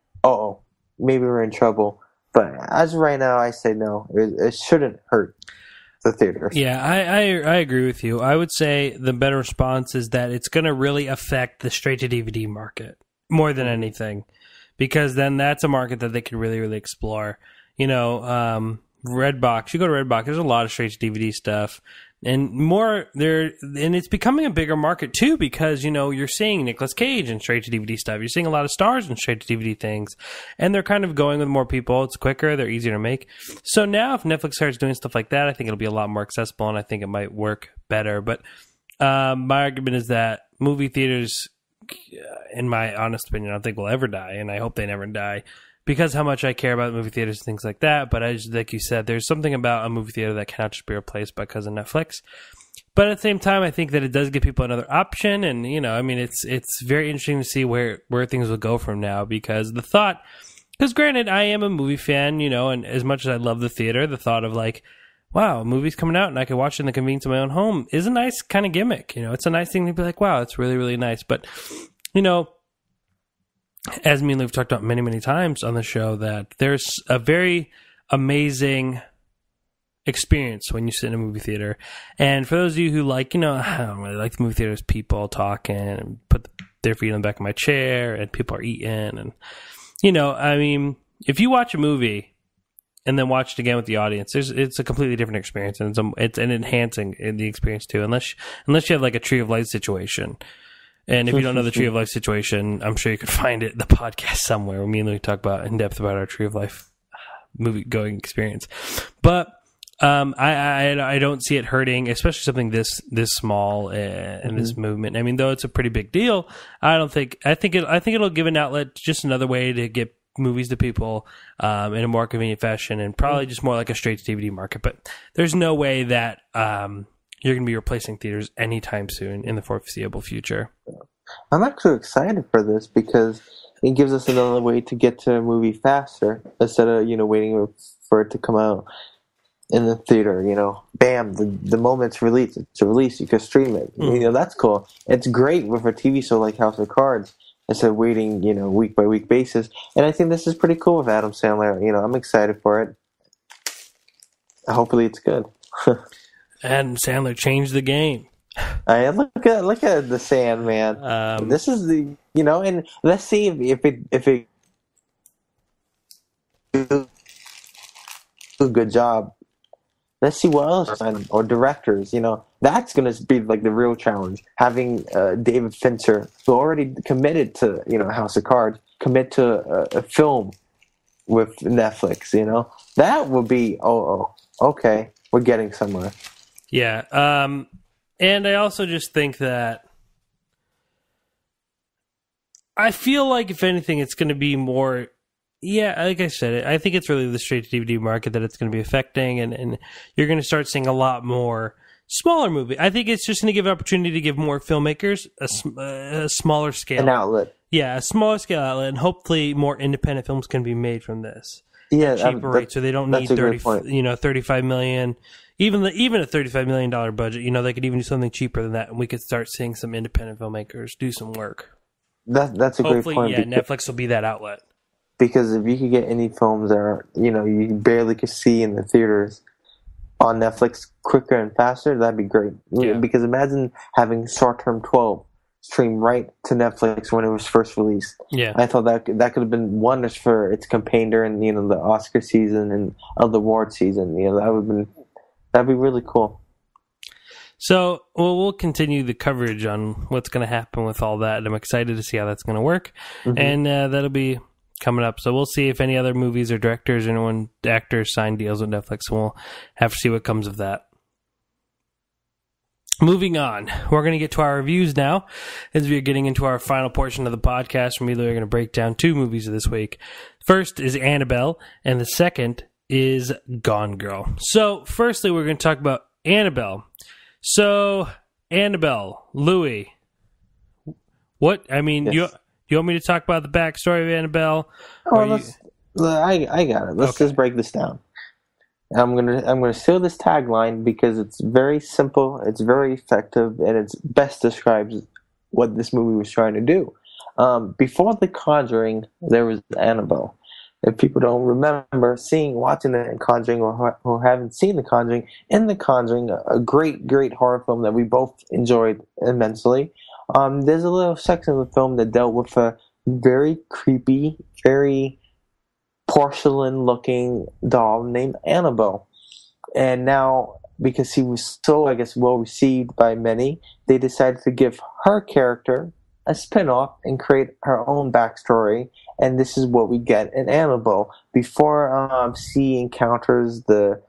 maybe we're in trouble. But as of right now, I say no. It shouldn't hurt the theater. Yeah, I agree with you. I would say the better response is that it's going to really affect the straight-to-DVD market more than anything, because then that's a market that they could really, really explore. Redbox. You go to Redbox, there's a lot of straight-to-DVD stuff. And more there, and it's becoming a bigger market too, because you're seeing Nicolas Cage in straight to DVD stuff. You're seeing a lot of stars in straight to DVD things, and they're kind of going with more people. It's quicker, they're easier to make. So now, if Netflix starts doing stuff like that, I think it'll be a lot more accessible, and I think it might work better. But my argument is that movie theaters, in my honest opinion, I don't think will ever die, and I hope they never die, because how much I care about movie theaters and things like that. But like you said, there's something about a movie theater that cannot just be replaced because of Netflix. But at the same time, I think that it does give people another option. And, it's very interesting to see where things will go from now, because granted, I am a movie fan, and as much as I love the theater, the thought of wow, a movie's coming out and I can watch it in the convenience of my own home is a nice kind of gimmick. It's a nice thing to be like, wow, it's really, really nice. But, as me and Lou have talked about many, many times on the show, that there's a very amazing experience when you sit in a movie theater. And for those of you who I don't really like the movie theaters, people talking and put their feet on the back of my chair and people are eating. And, if you watch a movie and then watch it again with the audience, it's a completely different experience. And it's an enhancing in the experience too, unless you have a Tree of Life situation. And if you don't know the Tree of Life situation, I'm sure you could find it, the podcast somewhere, where me and Louie talk in depth about our Tree of Life movie going experience. But I don't see it hurting, especially something this small in this movement. I mean, though it's a pretty big deal, I think it'll give an outlet, just another way to get movies to people in a more convenient fashion, and probably just more like a straight to DVD market. But there's no way that you're going to be replacing theaters anytime soon in the foreseeable future. I'm actually excited for this because it gives us another way to get to a movie faster instead of waiting for it to come out in the theater. Bam, the moment it's released, you can stream it. That's cool. It's great with a TV show like House of Cards instead of waiting week by week basis. And I think this is pretty cool with Adam Sandler. I'm excited for it. Hopefully it's good. Adam Sandler changed the game. Look at the Sandman. This is and let's see if it do a good job. Let's see what else or directors. That's going to be like the real challenge. Having David Fincher, who already committed to House of Cards, commit to a film with Netflix. That would be okay. We're getting somewhere. Yeah. And I also just think that I feel like, if anything, it's going to be more. Yeah, like I said, I think it's really the straight-to-DVD market that it's going to be affecting, and you're going to start seeing a lot more smaller movie. I think it's just going to give an opportunity to give more filmmakers a smaller scale. An outlet. Yeah, a smaller scale outlet, and hopefully more independent films can be made from this. Yeah, at cheaper rates, so they don't need 35 million. Even a $35 million budget, they could even do something cheaper than that, and we could start seeing some independent filmmakers do some work. That's a great point. Hopefully, Netflix will be that outlet. Because if you could get any films that are, you barely could see in the theaters on Netflix quicker and faster, that'd be great. Yeah. Because imagine having Short Term 12 stream right to Netflix when it was first released. Yeah, I thought that could have been wonders for its campaign during the Oscar season and of the award season. That'd be really cool. So, we'll continue the coverage on what's going to happen with all that, and I'm excited to see how that's going to work. And that'll be coming up. So we'll see if any other movies or directors or actors sign deals with Netflix, and we'll have to see what comes of that. Moving on, we're going to get to our reviews now, as we are getting into our final portion of the podcast. We're going to break down 2 movies this week. First is Annabelle, and the second is Gone Girl. So, firstly, we're going to talk about Annabelle. So, Annabelle, Louis, what? I mean, yes. You want me to talk about the backstory of Annabelle? I got it. Let's just break this down. I'm gonna steal this tagline because it's very simple, it's very effective, and it best describes what this movie was trying to do. Before The Conjuring, there was Annabelle. If people don't remember watching The Conjuring, or haven't seen The Conjuring, in The Conjuring, a great horror film that we both enjoyed immensely, there's a little section of the film that dealt with a very creepy, very porcelain-looking doll named Annabelle. And now, because he was so, I guess, well-received by many, they decided to give her character a spin-off and create her own backstory, and this is what we get in Annabelle. Before she encounters the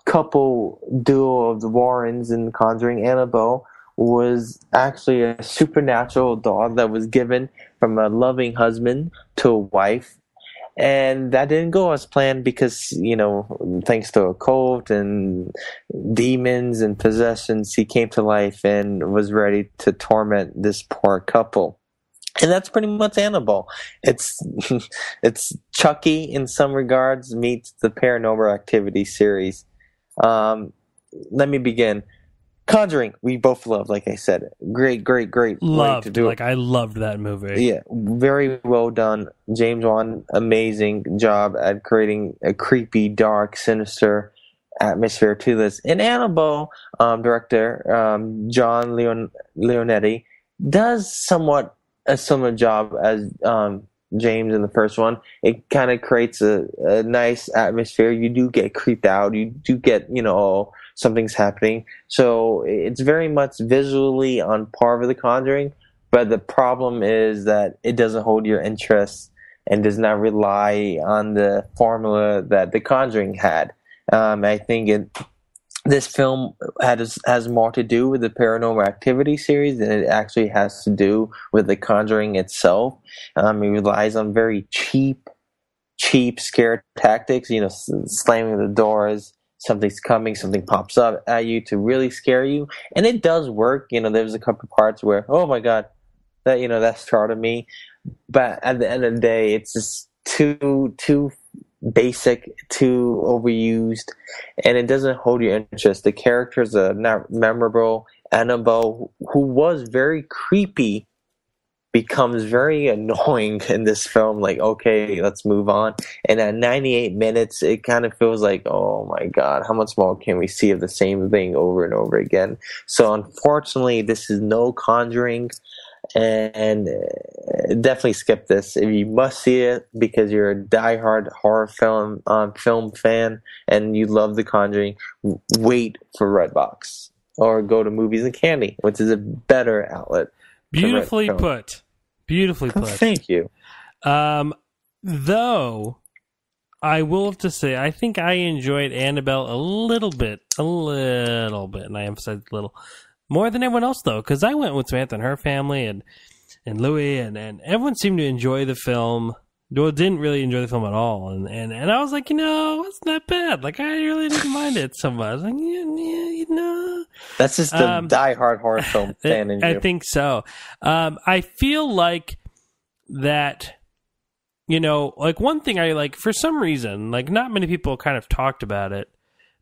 couple duo of the Warrens in Conjuring, Annabelle was actually a supernatural doll that was given from a loving husband to a wife. And that didn't go as planned because, thanks to a cult and demons and possessions, he came to life and was ready to torment this poor couple. And that's pretty much Annabelle. It's Chucky in some regards meets the Paranormal Activity series. Let me begin. Conjuring, we both love, like I said. Great loved, to do it. I loved that movie. Yeah, very well done. James Wan, amazing job at creating a creepy, dark, sinister atmosphere to this. And Annabelle, director John Leonetti, does somewhat a similar job as James in the first one. It kind of creates a nice atmosphere. You do get creeped out. You do get, something's happening. So it's very much visually on par with The Conjuring, but the problem is that it doesn't hold your interest and does not rely on the formula that The Conjuring had. I think this film has more to do with the Paranormal Activity series than it actually has to do with The Conjuring itself. It relies on very cheap scare tactics, slamming the doors, something's coming, something pops up at you to really scare you. And it does work. There's a couple parts where, oh my God, that startled me. But at the end of the day, it's just too basic, too overused, and it doesn't hold your interest. The characters are not memorable. Annabelle, who was very creepy, becomes very annoying in this film. Like, okay, let's move on. And at 98 minutes, it kind of feels like, oh my God, how much more can we see of the same thing over and over again? So unfortunately, this is no Conjuring, and definitely skip this. If you must see it because you're a diehard horror film fan and you love The Conjuring, wait for Redbox or go to Movies and Candy, which is a better outlet. Beautifully put. Thank you. Though, I will have to say, I think I enjoyed Annabelle a little bit, and I emphasize a little, more than everyone else, though, because I went with Samantha and her family, and Louis, and everyone seemed to enjoy the film. Well, didn't really enjoy the film at all, and I was like, it wasn't that bad. Like, I really didn't mind it so much. Like, that's just the diehard horror film fan in you. I think so. I feel like that, like one thing I like, for some reason, like not many people kind of talked about it,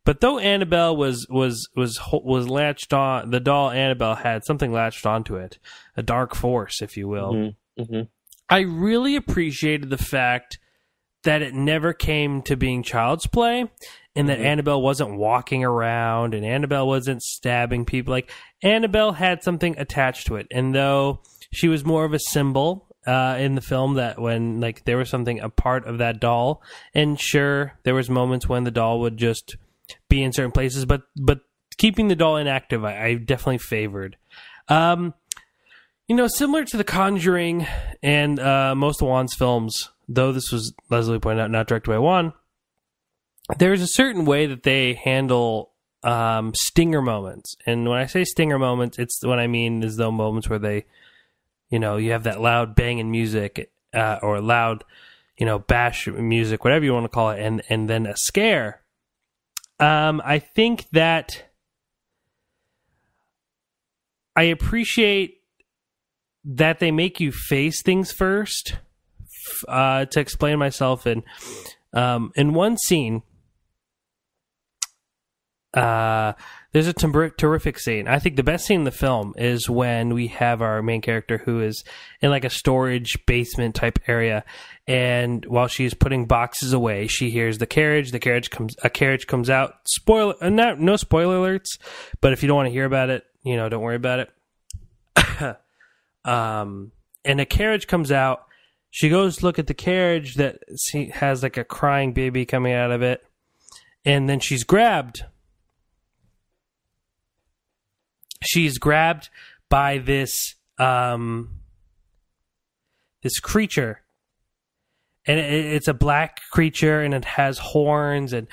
but though Annabelle was latched on, the doll Annabelle had something latched onto it, a dark force, if you will. Mm-hmm. Mm-hmm. I really appreciated the fact that it never came to being child's play, and that Annabelle wasn't walking around, and Annabelle wasn't stabbing people. Like, Annabelle had something attached to it, and though she was more of a symbol in the film, that when like there was something a part of that doll, and sure, there was moments when the doll would just be in certain places, but keeping the doll inactive, I definitely favored. Similar to The Conjuring and most of Wan's films, though this was, Leslie pointed out, not directed by Wan, there's a certain way that they handle stinger moments. And when I say stinger moments, it's what I mean is those moments where they, you have that loud banging music or loud, bash music, whatever you want to call it, and then a scare. I think that I appreciate that they make you face things first to explain myself. And in one scene, there's a terrific scene. I think the best scene in the film is when we have our main character who is in like a storage basement type area, and while she's putting boxes away, she hears the carriage. A carriage comes out. No spoiler alerts, but if you don't want to hear about it, don't worry about it. And a carriage comes out. She goes to look at the carriage that has like a crying baby coming out of it, and then she's grabbed. She's grabbed by this creature, and it's a black creature, and it has horns, and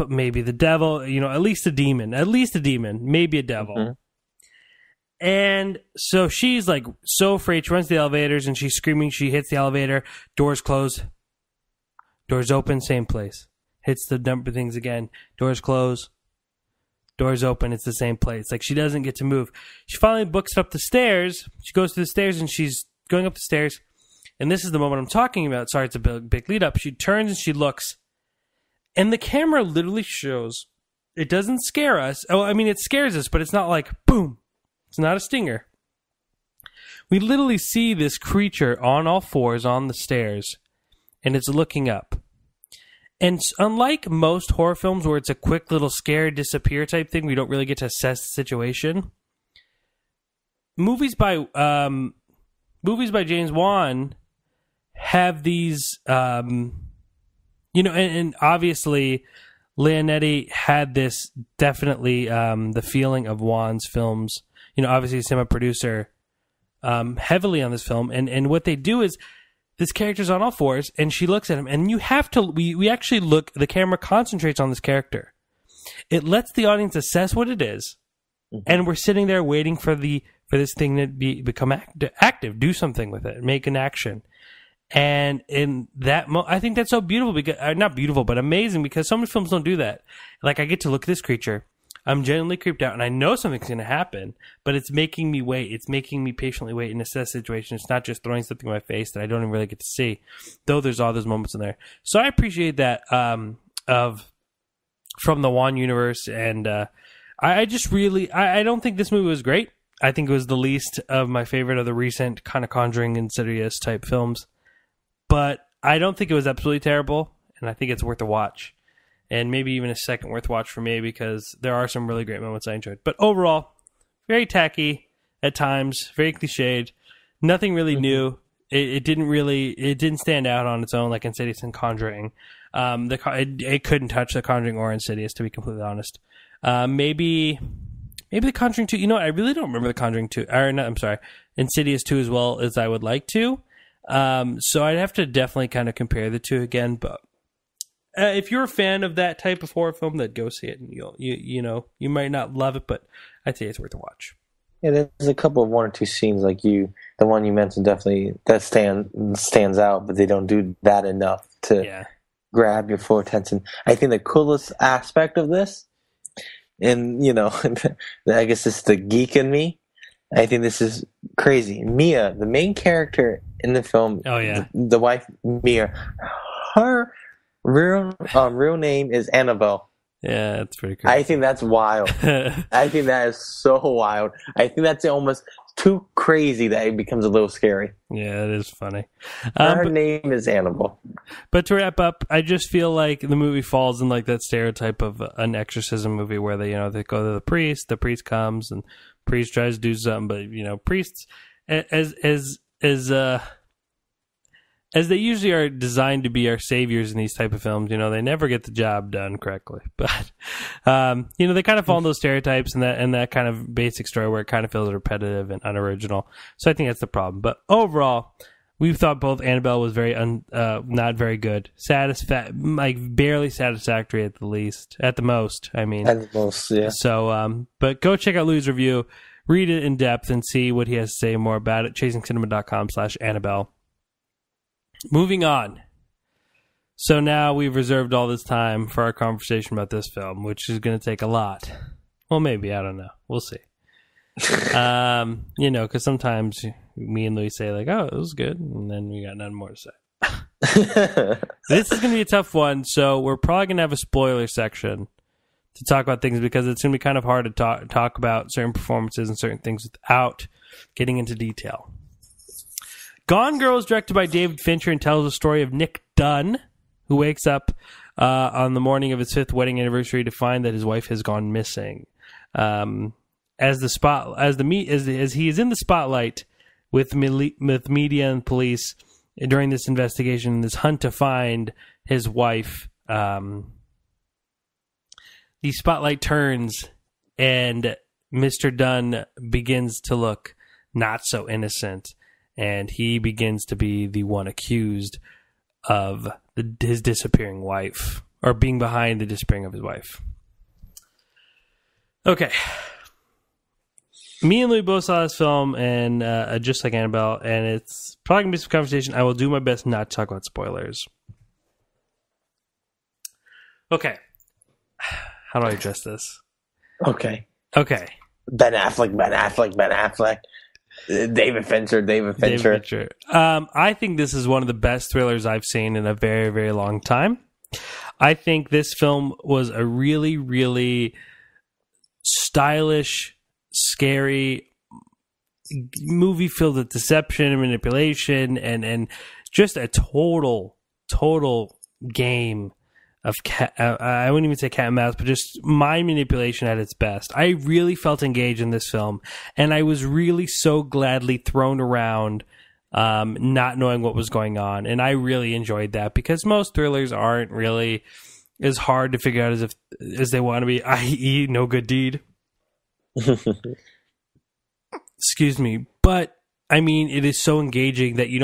maybe the devil. At least a demon, maybe a devil. Mm-hmm. And so she's like so afraid. She runs to the elevators and she's screaming. She hits the elevator. Doors close. Doors open. Same place. Hits the number things again. Doors close. Doors open. It's the same place. Like, she doesn't get to move. She finally books up the stairs. She goes to the stairs and she's going up the stairs. And this is the moment I'm talking about. Sorry, it's a big lead up. She turns and she looks. And the camera literally shows. It doesn't scare us. Oh, I mean, it scares us, but it's not like boom. It's not a stinger. We literally see this creature on all fours on the stairs, and it's looking up. And unlike most horror films where it's a quick little scare, disappear type thing, we don't really get to assess the situation. Movies by James Wan have these, and obviously Leonetti had this definitely the feeling of Wan's films. Obviously, he's a producer heavily on this film. And what they do is this character's on all fours, and she looks at him, and you have to. We actually look. The camera concentrates on this character. It lets the audience assess what it is, and we're sitting there waiting for this thing to become active, do something with it, make an action. And in that, I think that's so beautiful because not beautiful, but amazing because so many films don't do that. Like I get to look at this creature, I'm genuinely creeped out, and I know something's going to happen, but it's making me wait. It's making me patiently wait and assess the situation. It's not just throwing something in my face that I don't even really get to see, though there's all those moments in there. So I appreciate that from the Wan universe, and I just really, I don't think this movie was great. I think it was the least of my favorite of the recent kind of Conjuring, Insidious type films. But I don't think it was absolutely terrible, and I think it's worth a watch. And maybe even a second worth watch for me because there are some really great moments I enjoyed. But overall, very tacky at times, very cliched, nothing really new. It didn't stand out on its own like Insidious and Conjuring. It couldn't touch The Conjuring or Insidious, to be completely honest. Maybe The Conjuring 2. You know what? I really don't remember The Conjuring 2. I'm sorry, Insidious 2 as well as I would like to. So I'd have to definitely kind of compare the two again. But if you're a fan of that type of horror film, then go see it. And you might not love it, but I'd say it's worth a watch. Yeah, there's a couple of one or two scenes like the one you mentioned definitely that stands out, but they don't do that enough to grab your full attention. I think the coolest aspect of this, and I guess it's the geek in me. I think this is crazy. Mia, the main character in the film, the wife Mia, her real name is Annabelle. Yeah, that's pretty crazy. I think that's wild. I think that is so wild. I think that's almost too crazy that it becomes a little scary. Yeah, it is funny. Her name is Annabelle. But to wrap up, I just feel like the movie falls in like that stereotype of an exorcism movie where they go to the priest comes and priest tries to do something, but priests as they usually are designed to be our saviors in these type of films, they never get the job done correctly. But they kind of fall in those stereotypes and that kind of basic story where it kind of feels repetitive and unoriginal. So I think that's the problem. But overall, we thought both Annabelle was very not very good, barely satisfactory at the most. I mean, at the most, yeah. So, but go check out Louis' review, read it in depth, and see what he has to say more about it. ChasingCinema.com/Annabelle. Moving on. So now we've reserved all this time for our conversation about this film, which is going to take a lot. Well, maybe, I don't know. We'll see. Because sometimes me and Louis say like, "Oh, it was good," and then we got nothing more to say. This is going to be a tough one, so we're probably going to have a spoiler section to talk about things because it's going to be kind of hard to talk about certain performances and certain things without getting into detail. Gone Girl is directed by David Fincher and tells the story of Nick Dunn, who wakes up on the morning of his 5th wedding anniversary to find that his wife has gone missing. As he is in the spotlight with media and police during this investigation, this hunt to find his wife, the spotlight turns and Mr. Dunn begins to look not so innocent. And he begins to be the one accused of his disappearing wife, or being behind the disappearing of his wife. Okay. Me and Louis both saw this film, and just like Annabelle, and it's probably going to be some conversation. I will do my best not to talk about spoilers. Okay. How do I address this? Okay. Ben Affleck. David Fincher. I think this is one of the best thrillers I've seen in a very, very long time. I think this film was a really, really stylish, scary movie filled with deception and manipulation and just a total game of I wouldn't even say cat and mouse, but just mind manipulation at its best. I really felt engaged in this film, and I was really so gladly thrown around, not knowing what was going on, and I really enjoyed that because most thrillers aren't really as hard to figure out as they want to be, i.e., No Good Deed. Excuse me, but I mean, it is so engaging that you're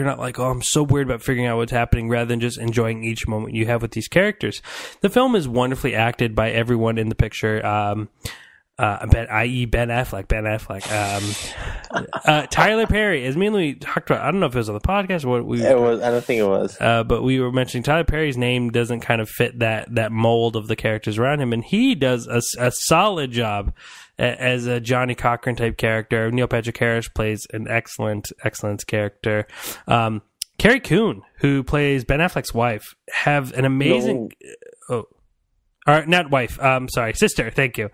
not like, oh, I'm so worried about figuring out what's happening, rather than just enjoying each moment you have with these characters. The film is wonderfully acted by everyone in the picture. I.e. Ben Affleck. Tyler Perry, as me and Louis talked about, I don't know if it was on the podcast or what we It was. I don't think it was. But we were mentioning Tyler Perry's name doesn't kind of fit that mold of the characters around him, and he does a solid job as a Johnny Cochran type character. Neil Patrick Harris plays an excellent character. Carrie Coon, who plays Ben Affleck's wife, have an amazing sister. Thank you.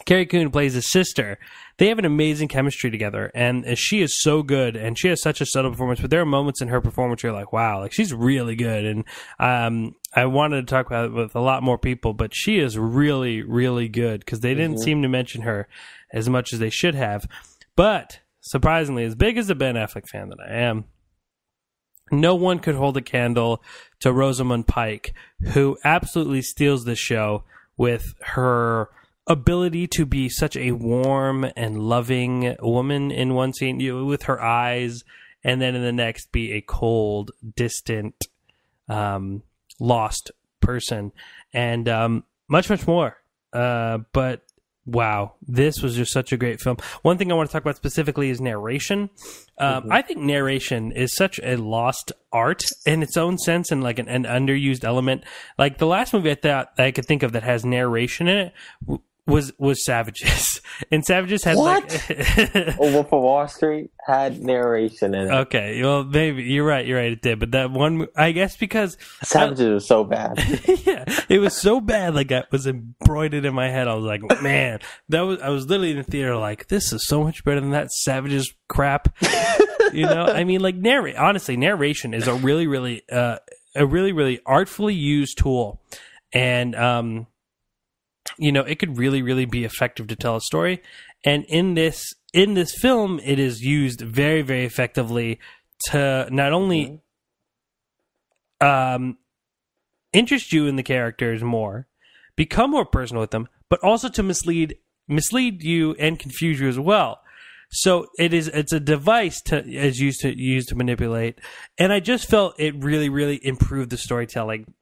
Carrie Coon plays his sister. They have an amazing chemistry together, and she is so good, and she has such a subtle performance, but there are moments in her performance where you're like, wow, like she's really good, and I wanted to talk about it with a lot more people, but she is really, really good, because they didn't seem to mention her as much as they should have. But, surprisingly, as big as a Ben Affleck fan that I am, no one could hold a candle to Rosamund Pike, who absolutely steals the show with her ability to be such a warm and loving woman in one scene, with her eyes, and then in the next be a cold, distant, lost person, and much more. But wow, this was just such a great film. One thing I want to talk about specifically is narration. I think narration is such a lost art in its own sense, and like an underused element. Like the last movie I thought I could think of that has narration in it was Savages. And Savages had Wolf of Wall Street had narration in it. Okay, well, maybe you're right, it did. But that one, I guess because Savages was so bad. Yeah, it was so bad, like that was embroidered in my head. I was like, man, I was literally in the theater like, this is so much better than that Savages crap. I mean, like honestly, narration is a really, really artfully used tool. And it could really, really be effective to tell a story. And in this film, it is used very, very effectively to not only interest you in the characters more, become more personal with them, but also to mislead you and confuse you as well. So it's a device used to manipulate. And I just felt it really, really improved the storytelling.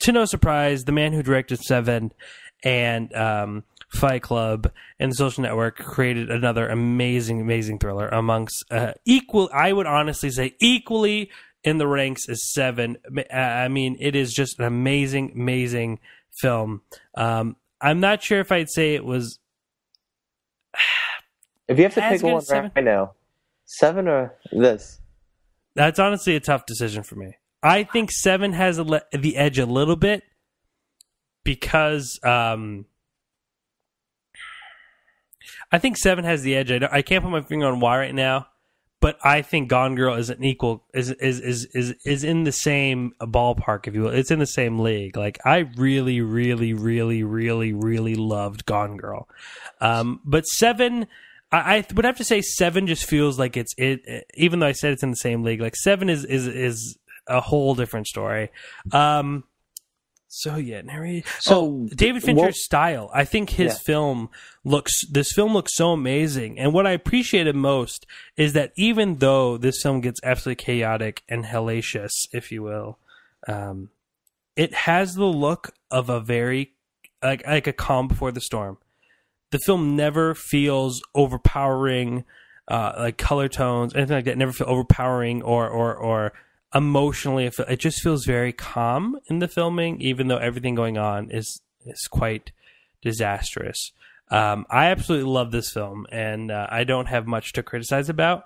To no surprise, the man who directed Seven and Fight Club and The Social Network created another amazing thriller amongst I would honestly say equally in the ranks as Seven. I mean, it is just an amazing film. I'm not sure if I'd say it was. If you have to pick one right now, Seven or this? That's honestly a tough decision for me. I think Seven has the edge a little bit because I think Seven has the edge. I can't put my finger on why right now, but I think Gone Girl is an equal is in the same ballpark, if you will. It's in the same league. Like I really loved Gone Girl, but Seven. I would have to say Seven just feels like it. Even though I said it's in the same league, like Seven is a whole different story. David Fincher's style. I think this film looks so amazing. And what I appreciated most is that even though this film gets absolutely chaotic and hellacious, if you will, it has the look of a very like a calm before the storm. The film never feels overpowering, like color tones, anything like that. Never feel overpowering or emotionally. It just feels very calm in the filming, even though everything going on is quite disastrous. I absolutely love this film, and I don't have much to criticize about.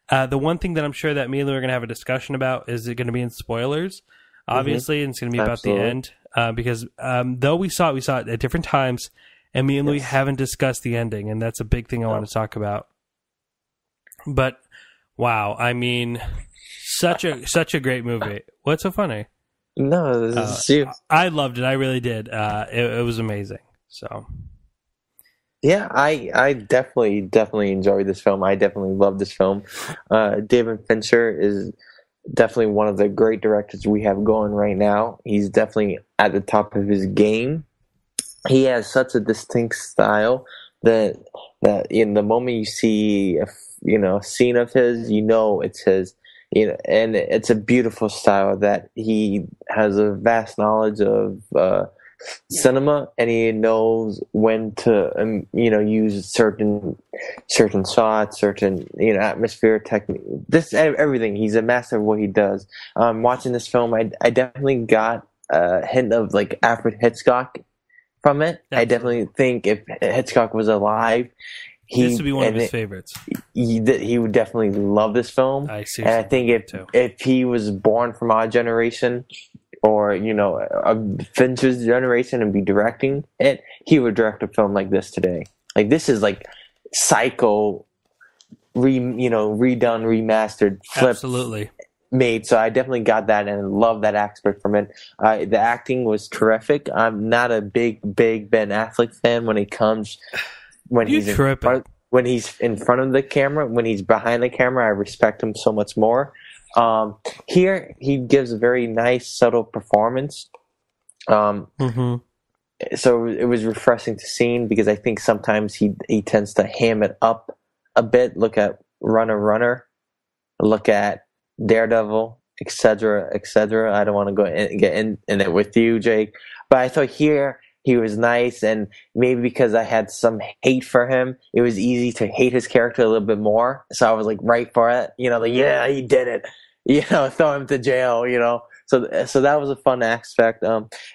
The one thing that I'm sure that me and Lou are going to have a discussion about is it going to be in spoilers, obviously, and it's going to be about the end. Because though we saw it at different times, and me and Louis haven't discussed the ending, and that's a big thing I want to talk about. But wow, I mean, such a great movie. What's so funny? No, this is you. I loved it. I really did. It was amazing. So. Yeah, I definitely enjoyed this film. I definitely love this film. David Fincher is definitely one of the great directors we have going right now. He's definitely at the top of his game. He has such a distinct style, the the moment you see a scene of his, it's his. And it's a beautiful style that he has a vast knowledge of cinema, and he knows when to use certain shots, certain atmosphere, technique, everything. He's a master of what he does. Watching this film, I definitely got a hint of like Alfred Hitchcock from it. Absolutely. I definitely think if Hitchcock was alive, this would be one of his favorites. He would definitely love this film. And I think if he was born from our generation, or a Fincher's generation, and be directing it, he would direct a film like this today. Like, this is like Psycho, redone, remastered, flipped, absolutely made. So I definitely got that and love that aspect from it. The acting was terrific. I'm not a big Ben Affleck fan when he's in front of the camera. When he's behind the camera, I respect him so much more. Here he gives a very nice, subtle performance. So it was refreshing to see, because I think sometimes he tends to ham it up a bit. Look at Runner, look at Daredevil, etc., etc. I don't want to go get in it with you, Jake, but I thought here he was nice, and maybe because I had some hate for him, it was easy to hate his character a little bit more. So I was like right for it, yeah, he did it, throw him to jail, So that was a fun aspect.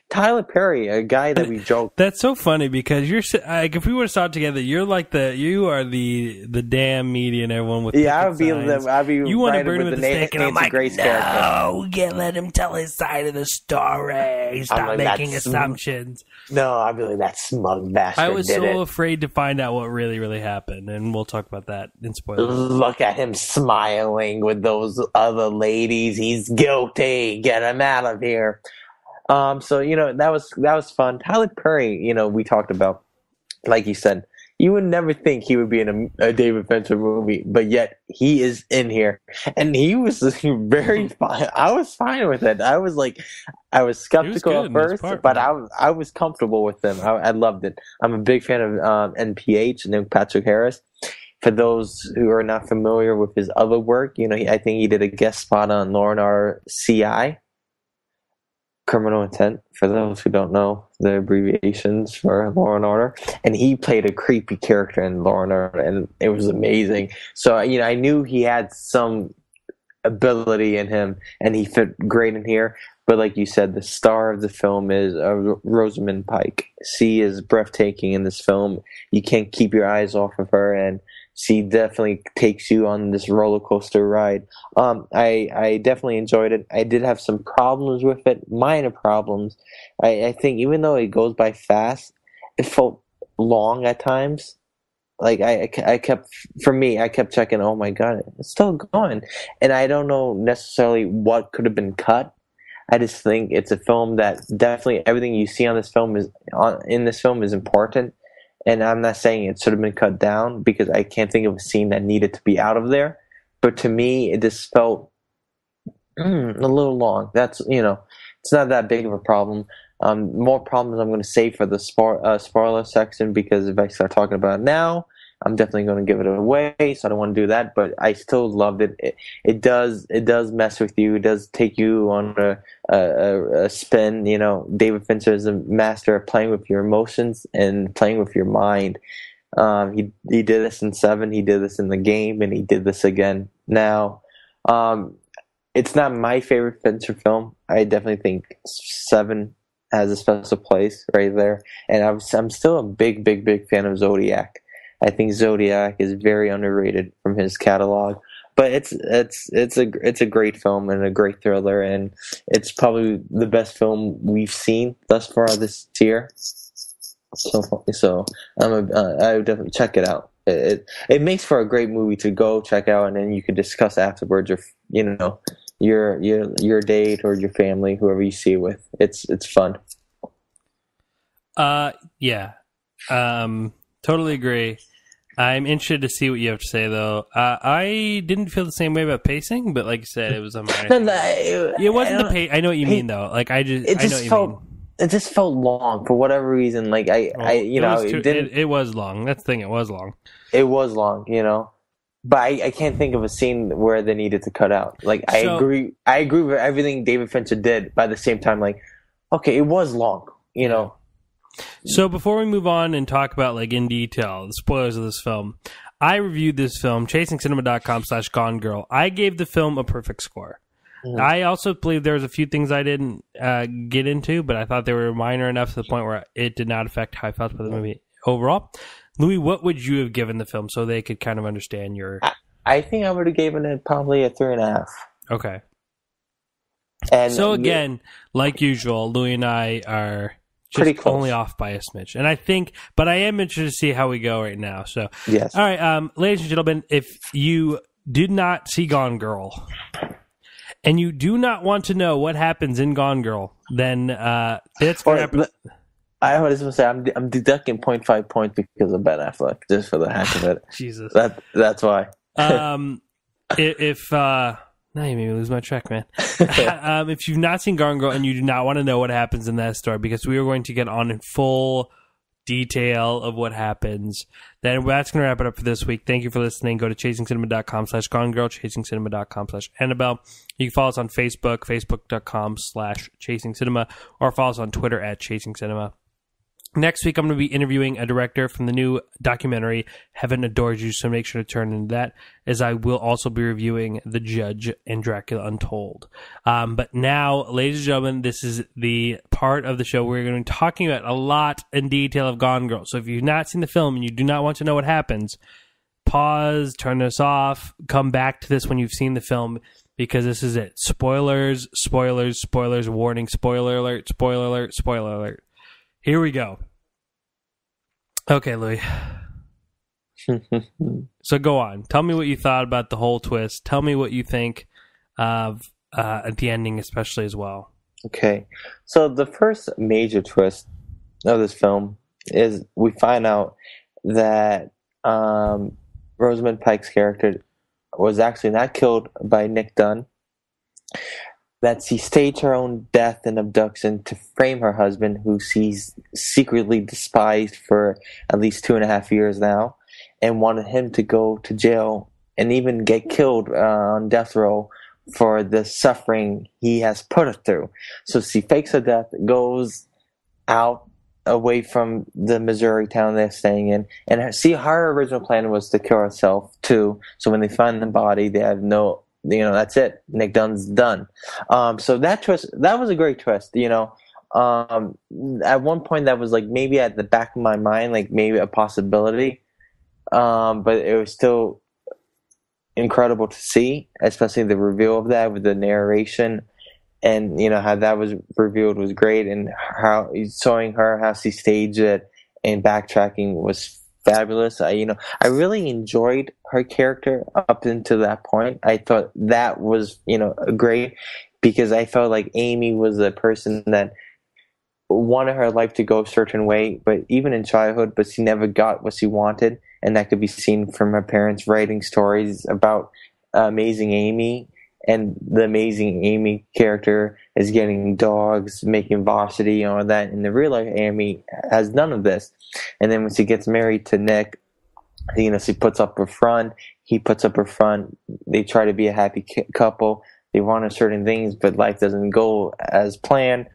Tyler Perry, a guy that we joked. That's so funny, because you're like, if we would have saw it together, you are the damn media and everyone with I'd be you want to burn him with the stake, and I'm like, no, we can't let him tell his side of the story. Stop making assumptions. No, I'd be like, that smug bastard. I was so afraid to find out what really, really happened, and we'll talk about that in spoilers. Look at him smiling with those other ladies. He's guilty. Get him out of here. So that was fun. Tyler Perry, we talked about, like you said, you would never think he would be in a David Fincher movie, but yet he is in here, and he was very fine. I was fine with it. I was skeptical at first, but I was comfortable with him. I loved it. I'm a big fan of NPH, Neil Patrick Harris. For those who are not familiar with his other work, I think he did a guest spot on Law and Order CI. Criminal Intent, for those who don't know the abbreviations for Law and Order, and he played a creepy character in Law and Order, and it was amazing. So I knew he had some ability in him, and he fit great in here. But like you said, the star of the film is Rosamund Pike. She is breathtaking in this film. You can't keep your eyes off of her, and she definitely takes you on this roller coaster ride. I definitely enjoyed it. I did have some problems with it, minor problems. I think even though it goes by fast, it felt long at times. Like I kept checking. Oh my god, it's still going, and I don't know necessarily what could have been cut. I just think it's a film that definitely everything you see in this film is important. And I'm not saying it should have been cut down, because I can't think of a scene that needed to be out of there. But to me, it just felt a little long. That's, it's not that big of a problem. More problems I'm going to save for the spoiler section, because if I start talking about it now, I'm definitely going to give it away. So I don't want to do that. But I still loved it. It does mess with you. It does take you on a spin. David Fincher is a master of playing with your emotions and playing with your mind. He did this in Seven. He did this in The Game, and he did this again now. It's not my favorite Fincher film. I definitely think Seven has a special place right there. And I'm still a big fan of Zodiac. I think Zodiac is very underrated from his catalog, but it's a great film and a great thriller, and it's probably the best film we've seen thus far this year. So I would definitely check it out. It makes for a great movie to go check out, and then you can discuss afterwards, or your date or your family, whoever you see it with. It's fun. Yeah. Totally agree. I'm interested to see what you have to say, though. I didn't feel the same way about pacing, but like you said, it was a minor. It wasn't the pace. I know what you mean, though. Like I know what you mean. it just felt long for whatever reason. Like it was long. That's the thing. It was long. It was long, but I can't think of a scene where they needed to cut out. Like I agree with everything David Fincher did. By the same time, like, okay, it was long, So before we move on and talk about like in detail the spoilers of this film, I reviewed this film, ChasingCinema.com/Gone Girl. I gave the film a perfect score. Mm-hmm. I also believe there was a few things I didn't get into, but I thought they were minor enough to the point where it did not affect how I felt about the movie overall. Louis, what would you have given the film so they could kind of understand your... I think I would have given it probably a 3.5. Okay. And so again, like usual, Louis and I are... pretty close. Only off by a smidge. And I think, but I am interested to see how we go right now. So, yes. All right, ladies and gentlemen, if you did not see Gone Girl and you do not want to know what happens in Gone Girl, then that's going to happen. I was going to say, I'm deducting 0.5 points because of Ben Affleck, just for the heck of it. Jesus. That's why. If now you made me lose my track, man. If you've not seen Gone Girl and you do not want to know what happens in that story, because we are going to get on in full detail of what happens, then that's going to wrap it up for this week. Thank you for listening. Go to ChasingCinema.com/Gone Girl, ChasingCinema.com/Annabelle. You can follow us on Facebook, Facebook.com/ChasingCinema, or follow us on Twitter @ChasingCinema. Next week, I'm going to be interviewing a director from the new documentary, Heaven Adores You, so make sure to turn into that, as I will also be reviewing The Judge and Dracula Untold. But now, ladies and gentlemen, this is the part of the show where we're going to be talking about a lot in detail of Gone Girl. So if you've not seen the film and you do not want to know what happens, pause, turn this off, come back to this when you've seen the film, because this is it. Spoilers, spoilers, spoilers, warning, spoiler alert, spoiler alert, spoiler alert. Here we go. Okay, Louis. So go on. Tell me what you thought about the whole twist. Tell me what you think of at the ending, especially as well. Okay. So the first major twist of this film is we find out that Rosamund Pike's character was actually not killed by Nick Dunn, that she staged her own death and abduction to frame her husband, who she's secretly despised for at least 2.5 years now, and wanted him to go to jail and even get killed on death row for the suffering he has put her through. So she fakes her death, goes out away from the Missouri town they're staying in, and her original plan was to kill herself too. So when they find the body, they have no... that's it. Nick Dunn's done. So that twist, that was a great twist. At one point that was like maybe at the back of my mind, like maybe a possibility. But it was still incredible to see, especially the reveal of that with the narration, and how that was revealed was great, and how showing her how she staged it and backtracking was fabulous. I really enjoyed her character up until that point. I thought that was, great, because I felt like Amy was a person that wanted her life to go a certain way, but even in childhood, but she never got what she wanted, and that could be seen from her parents writing stories about Amazing Amy, and the Amazing Amy character is getting dogs, making varsity, and all that, and the real life Amy has none of this. And then when she gets married to Nick, she puts up her front, he puts up her front, they try to be a happy couple, they want certain things, but life doesn't go as planned,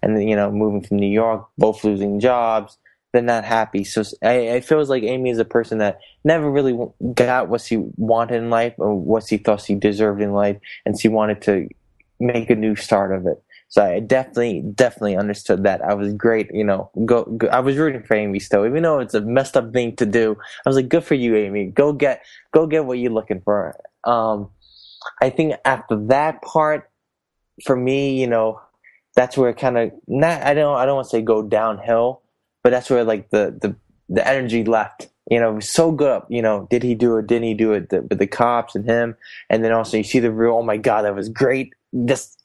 and then, moving from New York, both losing jobs, they're not happy. So I feel like Amy is a person that never really got what she wanted in life, or what she thought she deserved in life, and she wanted to make a new start of it. So I definitely understood that. I was great, go, I was rooting for Amy still, even though it's a messed up thing to do. I was like, good for you, Amy. Go get what you're looking for. I think after that part, for me, that's where it kind of I don't want to say go downhill, but that's where like the energy left. It was so good. Did he do it? Didn't he do it? With the cops and him, and then also you see the real. Oh my God, that was great. Just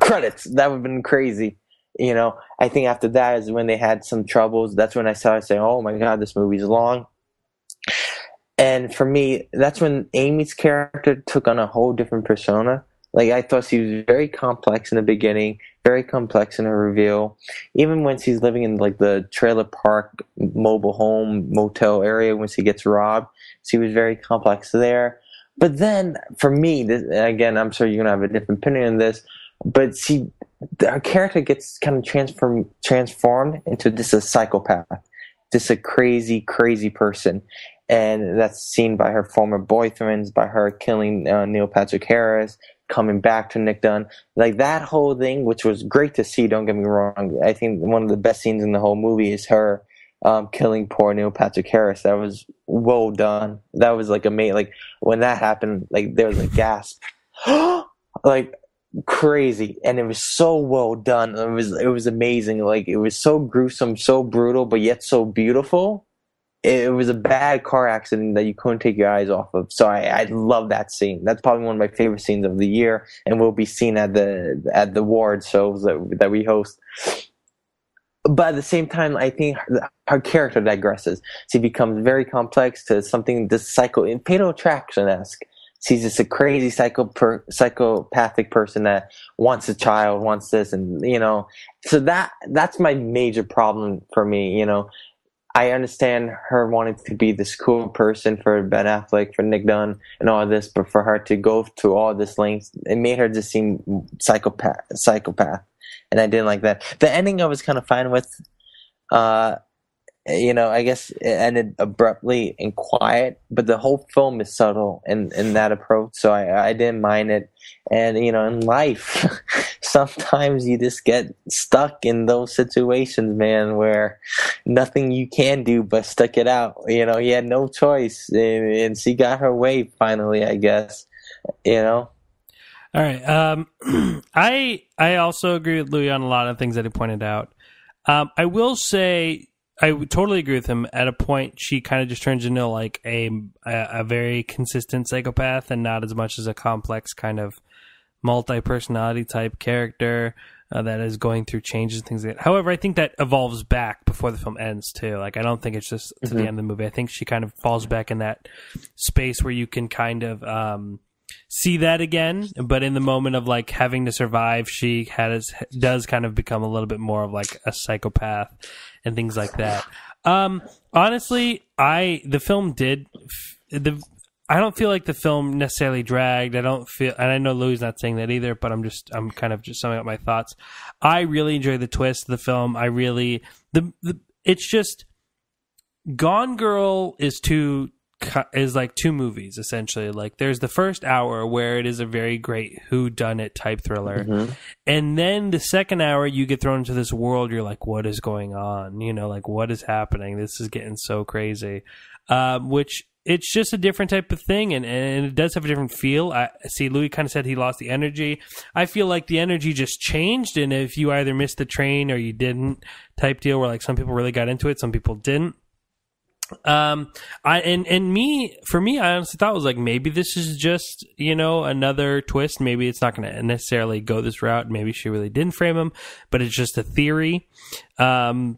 credits. That would have been crazy. I think after that is when they had some troubles. That's when I started saying, oh my God, this movie's long. And for me, that's when Amy's character took on a whole different persona. Like, I thought she was very complex in the beginning, very complex in her reveal. Even when she's living in like the trailer park, mobile home, motel area when she gets robbed, she was very complex there. But then, for me, this, again, I'm sure you're gonna have a different opinion on this, but her character gets kind of transformed into just a psychopath, just a crazy, crazy person, and that's seen by her former boyfriends, by her killing Neil Patrick Harris, coming back to Nick Dunn, like that whole thing, which was great to see. Don't get me wrong. I think one of the best scenes in the whole movie is her killing poor Neil Patrick Harris. That was well done. That was like amazing. Like when that happened, like there was a gasp, like crazy, and it was so well done. It was amazing. Like it was so gruesome, so brutal, but yet so beautiful. It was a bad car accident that you couldn't take your eyes off of. So I love that scene. That's probably one of my favorite scenes of the year, and will be seen at the award shows that we host. But at the same time, I think her character digresses. She becomes very complex to something this Fatal Attraction-esque. She's just a crazy psychopathic person that wants a child, wants this, and so that's my major problem for me. I understand her wanting to be this cool person for Ben Affleck, for Nick Dunn, and all this, but for her to go to all this lengths, it made her just seem psychopath, and I didn't like that. The ending I was kind of fine with. I guess it ended abruptly and quiet, but the whole film is subtle in that approach, so I didn't mind it. And, in life, sometimes you just get stuck in those situations, man, where nothing you can do but stick it out. You had no choice, and she got her way finally, I guess, All right. I also agree with Louis on a lot of things that he pointed out. I will say, I would totally agree with him. At a point, she kind of just turns into like a very consistent psychopath, and not as much as a complex kind of multi-personality type character that is going through changes and things like that. However, I think that evolves back before the film ends too. Like, I don't think it's just to the end of the movie. I think she kind of falls back in that space where you can kind of see that again, but in the moment of like having to survive, she does kind of become a little bit more of like a psychopath and things like that. Honestly, I don't feel like the film necessarily dragged. I don't feel, and I know Louis not saying that either, but I'm kind of just summing up my thoughts. I really enjoy the twist of the film. It's just Gone Girl is like two movies essentially. Like there's the first hour where it is a very great whodunit type thriller, and then the second hour you get thrown into this world. You're like, what is going on? Like what is happening? This is getting so crazy. Which it's just a different type of thing, and it does have a different feel. I see Louis kind of said he lost the energy. I feel like the energy just changed, and if you either missed the train or you didn't, type deal, where like some people really got into it, some people didn't. For me, I honestly thought it was like, maybe this is just, another twist. Maybe it's not going to necessarily go this route. Maybe she really didn't frame him, but it's just a theory. But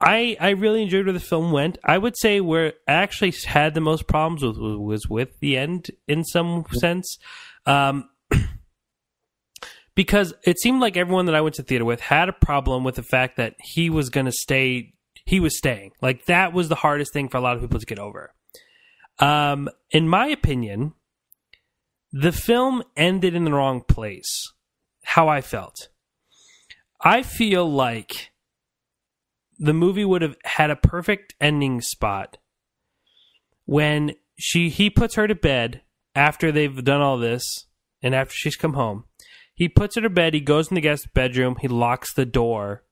I really enjoyed where the film went. I would say where I actually had the most problems was with the end in some sense. Because it seemed like everyone that I went to theater with had a problem with the fact that he was going to stay. He was staying. Like, that was the hardest thing for a lot of people to get over. In my opinion, the film ended in the wrong place. How I felt. I feel like the movie would have had a perfect ending spot when he puts her to bed after they've done all this and after she's come home. He puts her to bed. He goes in the guest bedroom. He locks the door.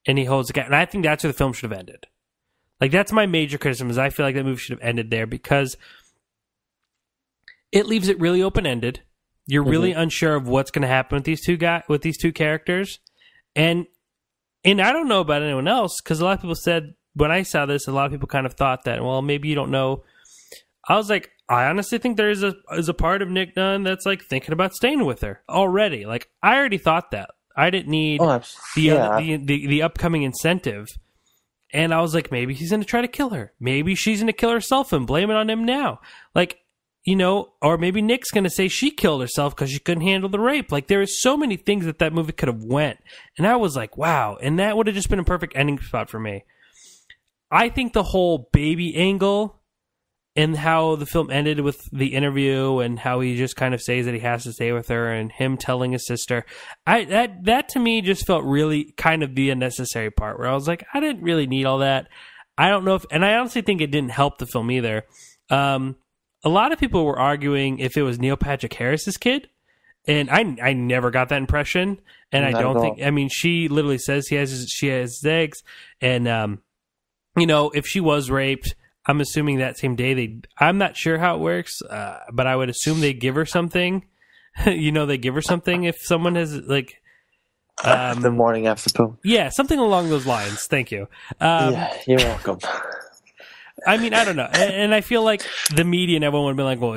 And he holds the cat. And I think that's where the film should have ended. Like, that's my major criticism, is I feel like that movie should have ended there, because it leaves it really open-ended. You're really unsure of what's going to happen with these two characters. And I don't know about anyone else, because a lot of people said, when I saw this, a lot of people kind of thought that, well, maybe you don't know. I was like, I honestly think there is a part of Nick Dunn that's like thinking about staying with her already. Like, I already thought that. I didn't need the upcoming incentive. And I was like, maybe he's going to try to kill her. Maybe she's going to kill herself and blame it on him now. Like, you know, or maybe Nick's going to say she killed herself because she couldn't handle the rape. Like, there is so many things that movie could have went. And I was like, wow. And that would have just been a perfect ending spot for me. I think the whole baby angle and how the film ended with the interview and how he just kind of says that he has to stay with her and him telling his sister, that to me just felt really kind of the unnecessary part where I was like, I didn't really need all that. I don't know if, and I honestly think it didn't help the film either. A lot of people were arguing if it was Neil Patrick Harris's kid, and I never got that impression. And I don't think, I mean, she literally says she has eggs, and you know, if she was raped, I'm assuming that same day I'm not sure how it works, but I would assume they give her something. You know, they give her something if someone has like the morning after pill. Yeah, something along those lines. Thank you. Yeah, you're welcome. I mean, I don't know, and I feel like the media and everyone would be like, "Well,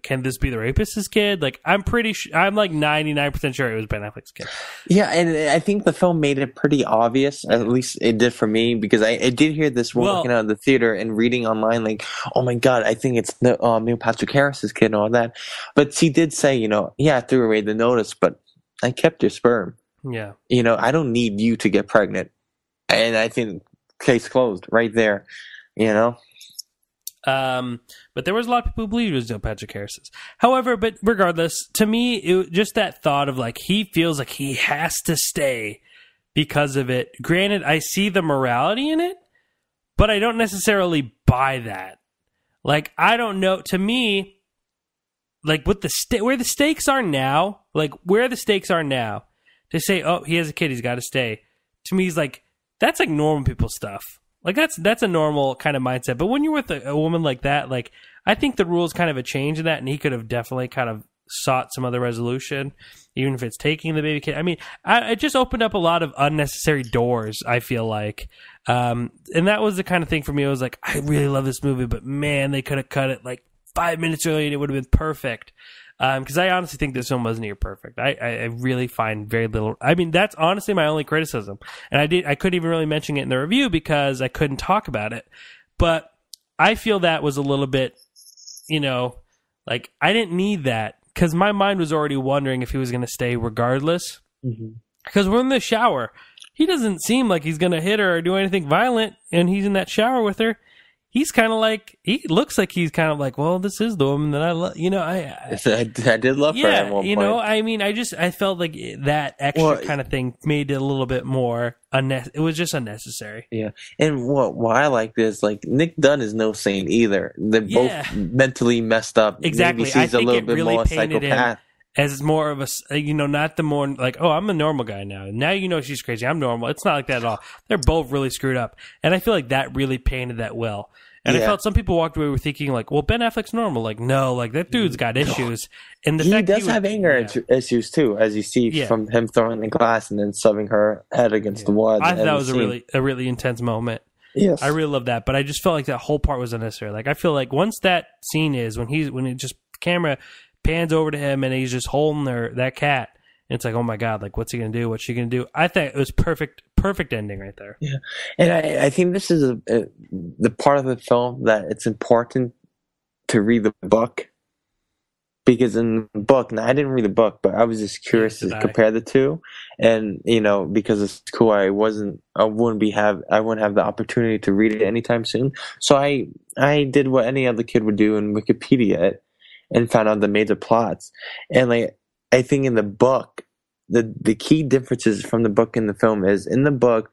can this be the rapist's kid?" Like, I'm like 99% sure it was Ben Affleck's kid. Yeah, and I think the film made it pretty obvious. At least it did for me, because I did hear this walking out of the theater and reading online, like, "Oh my god, I think it's Neil Patrick Harris's kid," and all that. But she did say, you know, yeah, I threw away the notice, but I kept your sperm. Yeah, you know, I don't need you to get pregnant, and I think case closed right there. You know? But there was a lot of people who believed it was Neil Patrick Harris's. However, but regardless, to me, it just that thought of like, he feels like he has to stay because of it. Granted, I see the morality in it, but I don't necessarily buy that. Like, I don't know. To me, like, with where the stakes are now, to say, oh, he has a kid, he's got to stay. To me, he's like, that's like normal people stuff. Like, that's a normal kind of mindset. But when you're with a woman like that, like, I think the rules kind of a change in that, and he could have definitely kind of sought some other resolution, even if it's taking the baby kid. I mean, it just opened up a lot of unnecessary doors, I feel like. And that was the kind of thing for me. I was like, I really love this movie, but man, they could have cut it like 5 minutes earlier and it would have been perfect. Because I honestly think this film wasn't near perfect. I really find very little. I mean, that's honestly my only criticism, and I couldn't even really mention it in the review because I couldn't talk about it. But I feel that was a little bit, you know, like, I didn't need that because my mind was already wondering if he was going to stay regardless. Because we're in the shower, he doesn't seem like he's going to hit her or do anything violent, and he's in that shower with her. He's kind of like, he looks like he's kind of like, well, this is the woman that I love. You know, I did love her at one point. You know, I mean, I felt like that extra kind of thing made it a little bit more, it was just unnecessary. Yeah. And what I like is, like, Nick Dunn is no saint either. They're both mentally messed up. Exactly. Maybe she's a little bit really more psychopath. As more of a, you know, not the more like, oh, I'm a normal guy now. Now you know she's crazy. I'm normal. It's not like that at all. They're both really screwed up. And I feel like that really painted that well. And I felt some people walked away with thinking like, well, Ben Affleck's normal. Like, no, like, that dude's got issues. And he does have anger issues too, as you see from him throwing the glass and then shoving her head against the wall. I thought that was a really intense moment. Yes, I really love that. But I just felt like that whole part was unnecessary. Like, I feel like once that scene is when it just camera pans over to him and he's just holding that cat. And it's like, oh my God, like, what's he going to do? What's she going to do? I thought it was perfect ending right there. Yeah. And I think this is the part of the film that it's important to read the book. Because in the book, now I didn't read the book, but I was just curious to compare the two. And, you know, because it's cool, I wouldn't have the opportunity to read it anytime soon. So I did what any other kid would do and Wikipedia it and found out the major plots. And, like, I think in the book, the key differences from the book and the film is, in the book,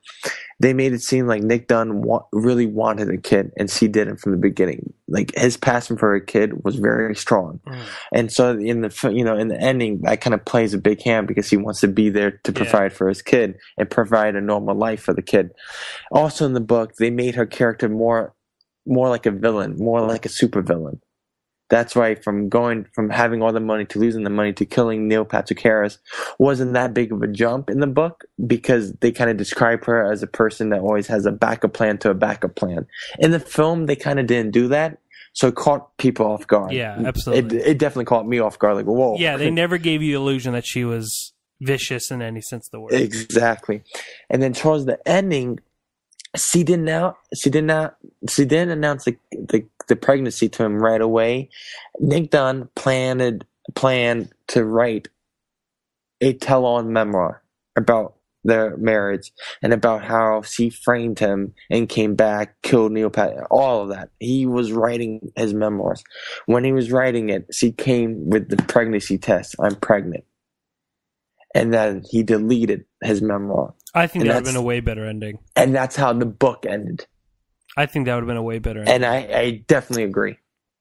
they made it seem like Nick Dunn really wanted a kid, and she didn't from the beginning. Like, his passion for a kid was very strong. And so in the ending, that kind of plays a big hand because he wants to be there to provide for his kid and provide a normal life for the kid. Also in the book, they made her character more like a villain, more like a supervillain. That's why from having all the money to losing the money to killing Neil Patrick Harris wasn't that big of a jump in the book, because they kind of describe her as a person that always has a backup plan to a backup plan. In the film, they kind of didn't do that, so it caught people off guard. Yeah, absolutely. It definitely caught me off guard, like, whoa. Yeah, they never gave you the illusion that she was vicious in any sense of the word. Exactly. And then towards the ending, She didn't announce the pregnancy to him right away. Nick Dunn planned to write a tell-on memoir about their marriage and about how she framed him and came back, killed Neil Pat, all of that. He was writing his memoirs. When he was writing it, she came with the pregnancy test. I'm pregnant. And then he deleted his memoir. I think that would have been a way better ending. And that's how the book ended. I think that would have been a way better ending. And I definitely agree.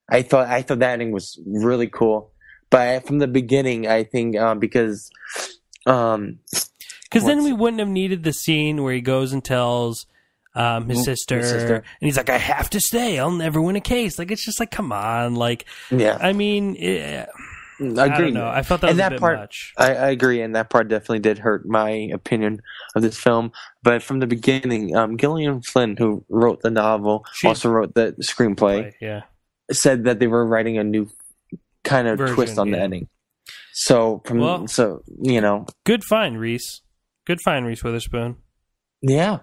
I thought that ending was really cool. But from the beginning, I think because then we wouldn't have needed the scene where he goes and tells his sister, and he's like, I have to stay. I'll never win a case. Like, it's just like, come on. Like, yeah. I mean, I don't know. I felt that was a bit much. I agree, and that part definitely did hurt my opinion of this film. But from the beginning, Gillian Flynn, who wrote the novel, also wrote the screenplay, said that they were writing a new kind of twist on the ending. So, good find, Reese. Good find, Reese Witherspoon. Yeah,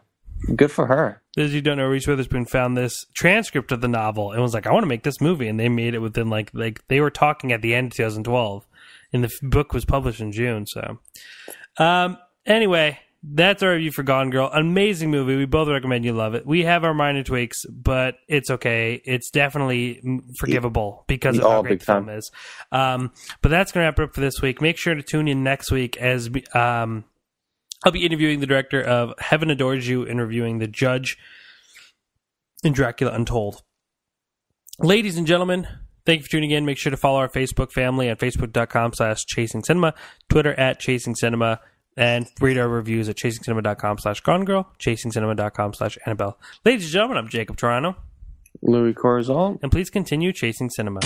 good for her. As you don't know, Reese Witherspoon found this transcript of the novel and was like, I want to make this movie. And they made it within, like they were talking at the end of 2012. And the book was published in June. So, anyway, that's our review for Gone Girl. Amazing movie. We both recommend you love it. We have our minor tweaks, but it's okay. It's definitely forgivable because of how great the film is. But that's going to wrap it up for this week. Make sure to tune in next week as I'll be interviewing the director of Heaven Adores You and reviewing The Judge in Dracula Untold. Ladies and gentlemen, thank you for tuning in. Make sure to follow our Facebook family at facebook.com/chasingcinema, Twitter @chasingcinema, and read our reviews at chasingcinema.com/GoneGirl, chasingcinema.com/Annabelle. Ladies and gentlemen, I'm Jacob Toronto. Louis Corzal. And please continue chasing cinema.